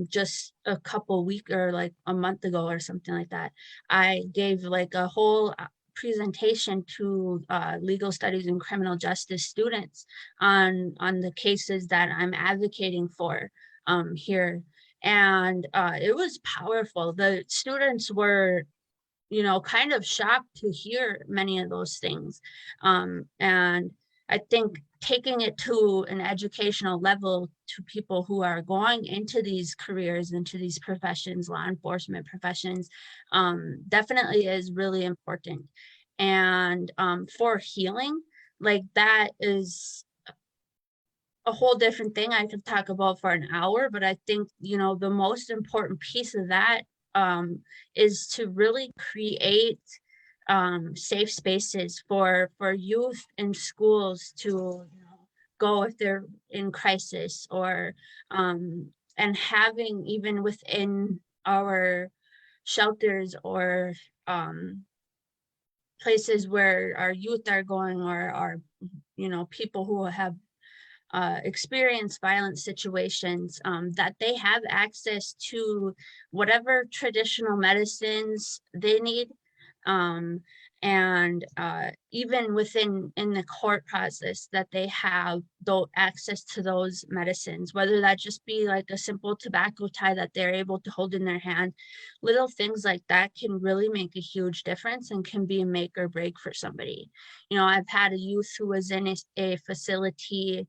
just a couple weeks or like a month ago or something like that. I gave like a whole presentation to legal studies and criminal justice students on the cases that I'm advocating for here. And it was powerful. The students were kind of shocked to hear many of those things. And I think taking it to an educational level to people who are going into these careers, into these professions, law enforcement professions, definitely is really important. And for healing, like that is a whole different thing I could talk about for an hour, but I think, the most important piece of that is to really create safe spaces for youth in schools to go if they're in crisis, or and having even within our shelters or places where our youth are going, or our, you know, people who have experience violent situations, that they have access to whatever traditional medicines they need. And even within the court process, that they have access to those medicines, whether that just be like a simple tobacco tie that they're able to hold in their hand. Little things like that can really make a huge difference and can be a make or break for somebody. You know, I've had a youth who was in a facility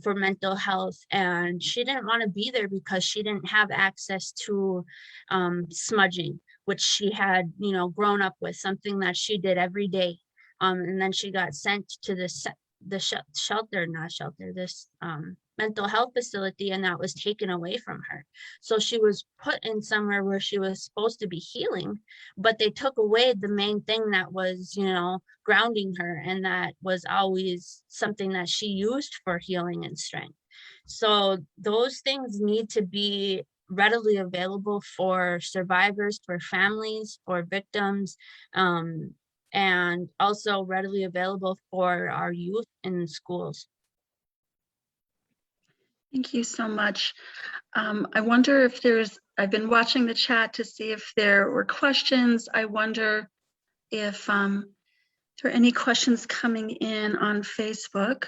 for mental health, and she didn't want to be there because she didn't have access to smudging, which she had, you know, grown up with, something that she did every day. And then she got sent to this mental health facility, and that was taken away from her. So she was put in somewhere where she was supposed to be healing, but they took away the main thing that was, you know, grounding her, and that was always something that she used for healing and strength. So those things need to be readily available for survivors, for families, for victims, and also readily available for our youth in schools. Thank you so much. I wonder if I've been watching the chat to see if there were questions. I wonder if there are any questions coming in on Facebook.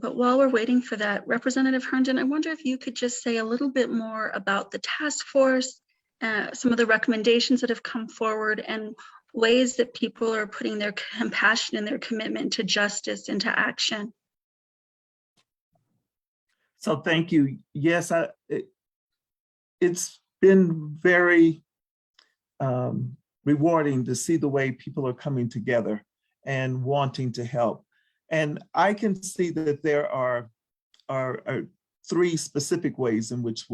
But while we're waiting for that, Representative Herndon, I wonder if you could just say a little bit more about the task force, some of the recommendations that have come forward, and ways that people are putting their compassion and their commitment to justice into action. So thank you. Yes, it's been very rewarding to see the way people are coming together and wanting to help. And I can see that there are three specific ways in which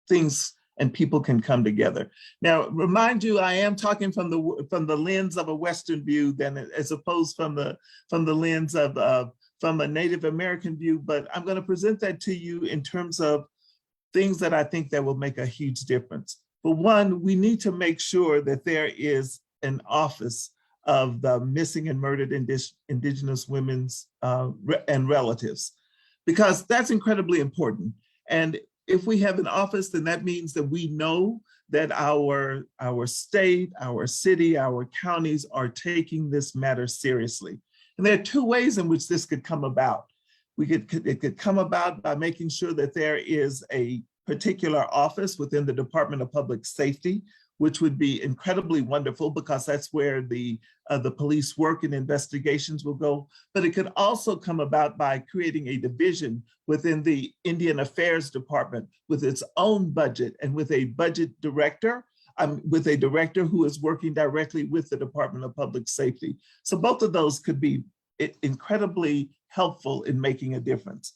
things and people can come together. Now, remind you, I am talking from the lens of a Western view, then, as opposed from the lens of from a Native American view. But I'm going to present that to you in terms of things that I think that will make a huge difference. For one, we need to make sure that there is an office of the missing and murdered Indigenous women's and relatives, because that's incredibly important. And if we have an office, then that means that we know that our state, our city, our counties are taking this matter seriously. And there are two ways in which this could come about. It could come about by making sure that there is a particular office within the Department of Public Safety, which would be incredibly wonderful, because that's where the police work and investigations will go. But it could also come about by creating a division within the Indian Affairs Department with its own budget, and with a budget director, with a director who is working directly with the Department of Public Safety. So both of those could be incredibly helpful in making a difference.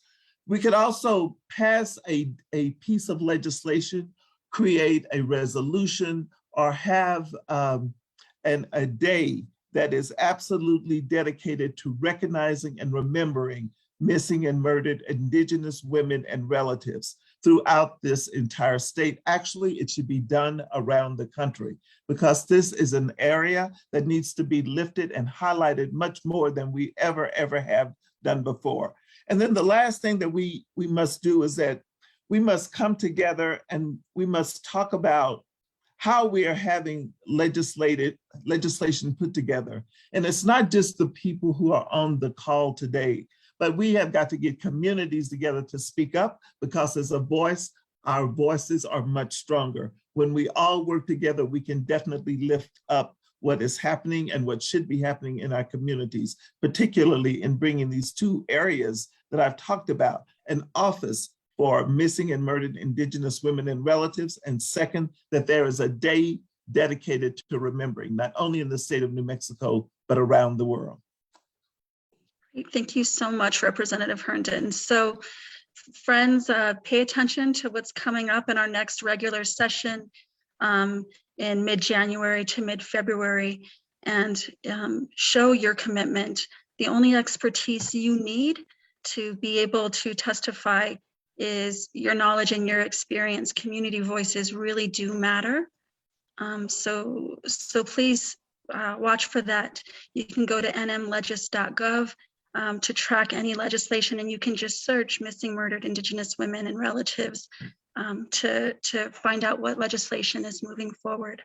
We could also pass a piece of legislation, create a resolution, or have a day that is absolutely dedicated to recognizing and remembering missing and murdered Indigenous women and relatives throughout this entire state. Actually, it should be done around the country, because this is an area that needs to be lifted and highlighted much more than we ever have done before. And then the last thing that we must do is that we must come together and we must talk about how we are having legislation put together. And it's not just the people who are on the call today, but we have got to get communities together to speak up, because as a voice, our voices are much stronger. When we all work together, we can definitely lift up what is happening and what should be happening in our communities, particularly in bringing these two areas that I've talked about: an office for missing and murdered Indigenous women and relatives, and second, that there is a day dedicated to remembering, not only in the state of New Mexico, but around the world. Thank you so much, Representative Herndon. So friends, pay attention to what's coming up in our next regular session in mid-January to mid-February, and show your commitment. The only expertise you need to be able to testify is your knowledge and your experience. Community voices really do matter. So please watch for that. You can go to nmlegis.gov to track any legislation, and you can just search missing, murdered Indigenous women and relatives to find out what legislation is moving forward.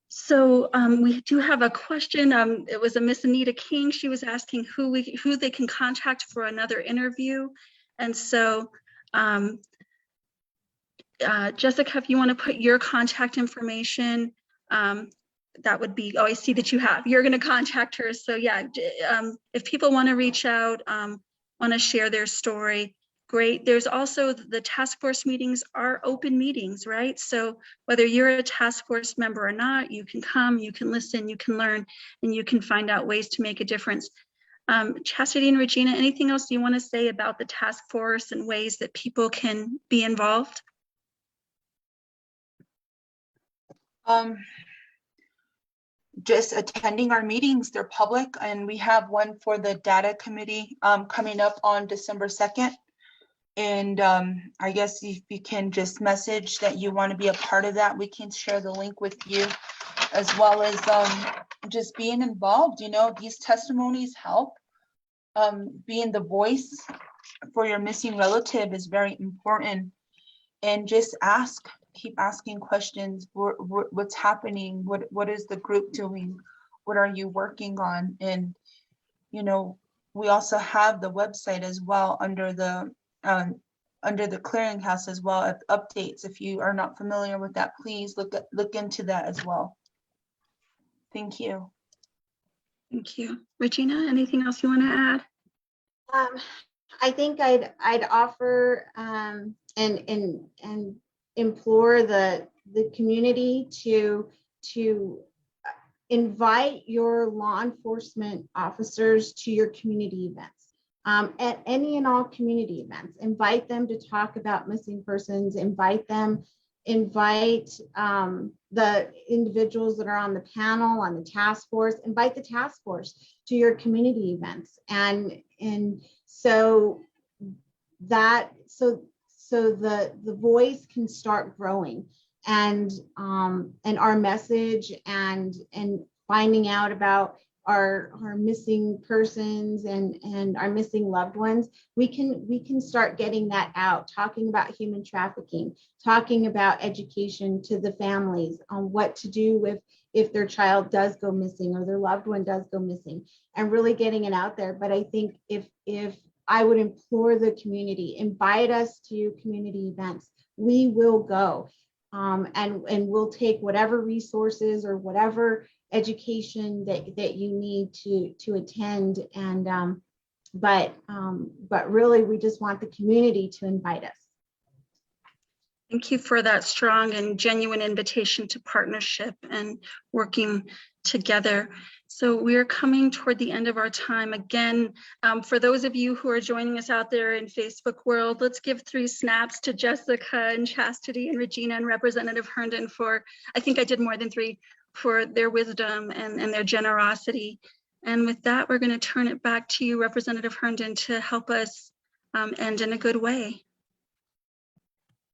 So we do have a question. It was a Miss Anita King. She was asking who they can contact for another interview. And so Jessica, if you want to put your contact information, that would be, oh, I see that you're going to contact her. So yeah, if people want to reach out, want to share their story, great. There's also the task force meetings are open meetings, right? So whether you're a task force member or not, you can come, you can listen, you can learn, and you can find out ways to make a difference. Chastity and Regina, anything else you want to say about the task force and ways that people can be involved? Just attending our meetings, they're public, and we have one for the data committee coming up on December 2nd. And I guess if you can just message that you want to be a part of that, we can share the link with you, as well as just being involved. You know, these testimonies help. Being the voice for your missing relative is very important. And just keep asking questions. What's happening? What is the group doing? What are you working on? And, you know, we also have the website as well under the clearinghouse as well, updates. If you are not familiar with that, please look into that as well. Thank you. Thank you. Regina, anything else you want to add? I think I'd offer and implore the community to invite your law enforcement officers to your community events. At any and all community events, invite them to talk about missing persons, invite the individuals that are on the panel, on the task force, invite the task force to your community events. And so the voice can start growing, and our message and finding out about our missing persons and our missing loved ones, we can start getting that out, talking about human trafficking, talking about education to the families on what to do if their child does go missing or their loved one does go missing, and really getting it out there. But I think if I would implore the community, invite us to community events, we will go, and we'll take whatever resources or whatever education that you need to attend. And but really we just want the community to invite us. Thank you for that strong and genuine invitation to partnership and working together. So we're coming toward the end of our time. Again, for those of you who are joining us out there in Facebook world, let's give 3 snaps to Jessica and Chastity and Regina and Representative Herndon for, I think I did more than 3, for their wisdom and their generosity. And with that, we're going to turn it back to you, Representative Herndon, to help us end in a good way.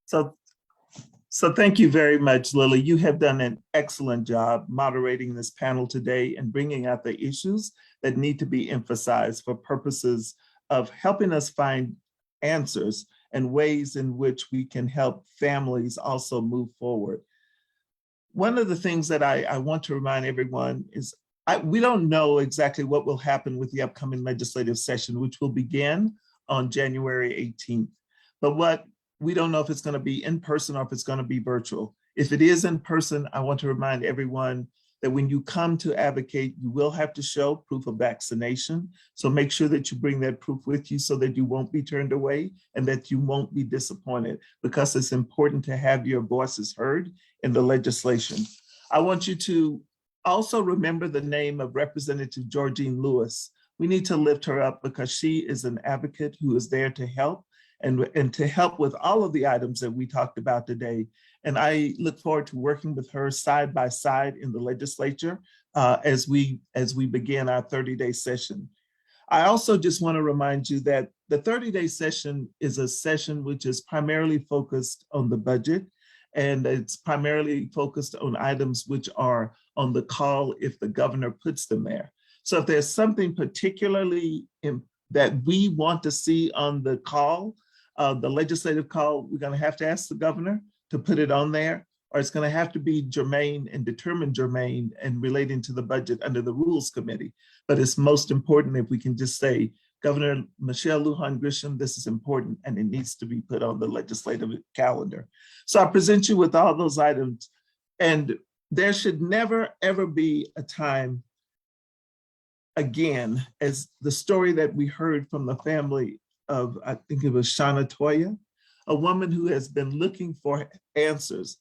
So thank you very much, Lily. You have done an excellent job moderating this panel today and bringing out the issues that need to be emphasized for purposes of helping us find answers and ways in which we can help families also move forward. One of the things that I want to remind everyone is we don't know exactly what will happen with the upcoming legislative session, which will begin on January 18th. But we don't know if it's going to be in person or if it's going to be virtual. If it is in person, I want to remind everyone that when you come to advocate, you will have to show proof of vaccination. So make sure that you bring that proof with you so that you won't be turned away and that you won't be disappointed, because it's important to have your voices heard in the legislation. I want you to also remember the name of Representative Georgine Lewis. We need to lift her up because she is an advocate who is there to help and to help with all of the items that we talked about today. And I look forward to working with her side by side in the legislature as we begin our 30-day session. I also just want to remind you that the 30-day session is a session which is primarily focused on the budget. And it's primarily focused on items which are on the call if the governor puts them there. So if there's something particularly that we want to see on the call, the legislative call, we're going to have to ask the governor to put it on there, or it's going to have to be germane and determined germane and relating to the budget under the Rules Committee. But it's most important if we can just say, Governor Michelle Lujan Grisham, this is important and it needs to be put on the legislative calendar. So I present you with all those items, and there should never, ever be a time again, as the story that we heard from the family of, I think it was Shana Toya, a woman who has been looking for answers.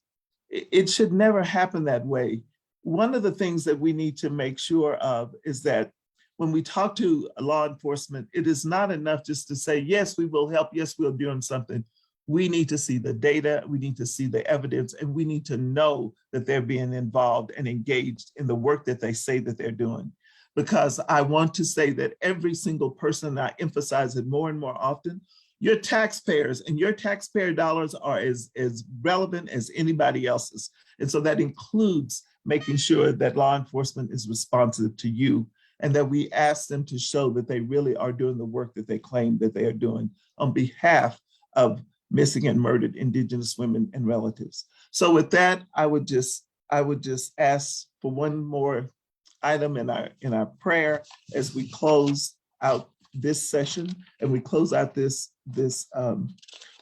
It should never happen that way. One of the things that we need to make sure of is that when we talk to law enforcement, it is not enough just to say, yes, we will help, yes, we're doing something. We need to see the data, we need to see the evidence, and we need to know that they're being involved and engaged in the work that they say that they're doing. Because I want to say that every single person, and I emphasize it more and more often, your taxpayers and your taxpayer dollars are as relevant as anybody else's. And so that includes making sure that law enforcement is responsive to you, and that we ask them to show that they really are doing the work that they claim that they are doing on behalf of missing and murdered Indigenous women and relatives. So with that, I would just ask for one more item in our prayer as we close out this session and we close out this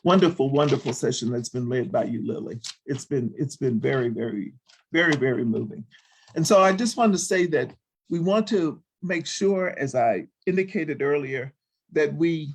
wonderful session that's been led by you, Lily. It's been very, very, very, very moving. And so I just want to say that we want to make sure, as I indicated earlier, that we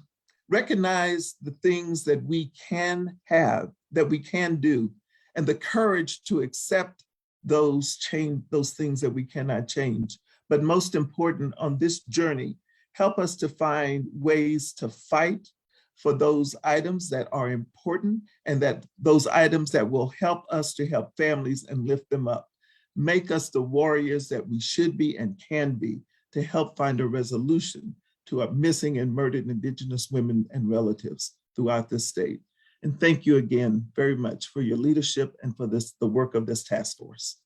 recognize the things that we can have, that we can do, and the courage to accept those things that we cannot change. But most important on this journey, help us to find ways to fight for those items that are important, and that those items that will help us to help families and lift them up. Make us the warriors that we should be and can be to help find a resolution to our missing and murdered Indigenous women and relatives throughout the state. And thank you again very much for your leadership and for the work of this task force.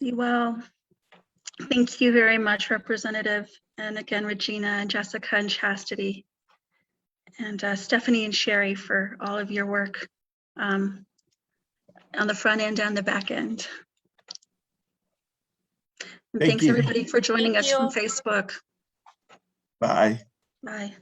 Well, thank you very much, Representative. And again, Regina and Jessica and Chastity, and Stephanie and Sherry for all of your work on the front end and the back end. And thanks everybody for joining us from Facebook. Bye. Bye.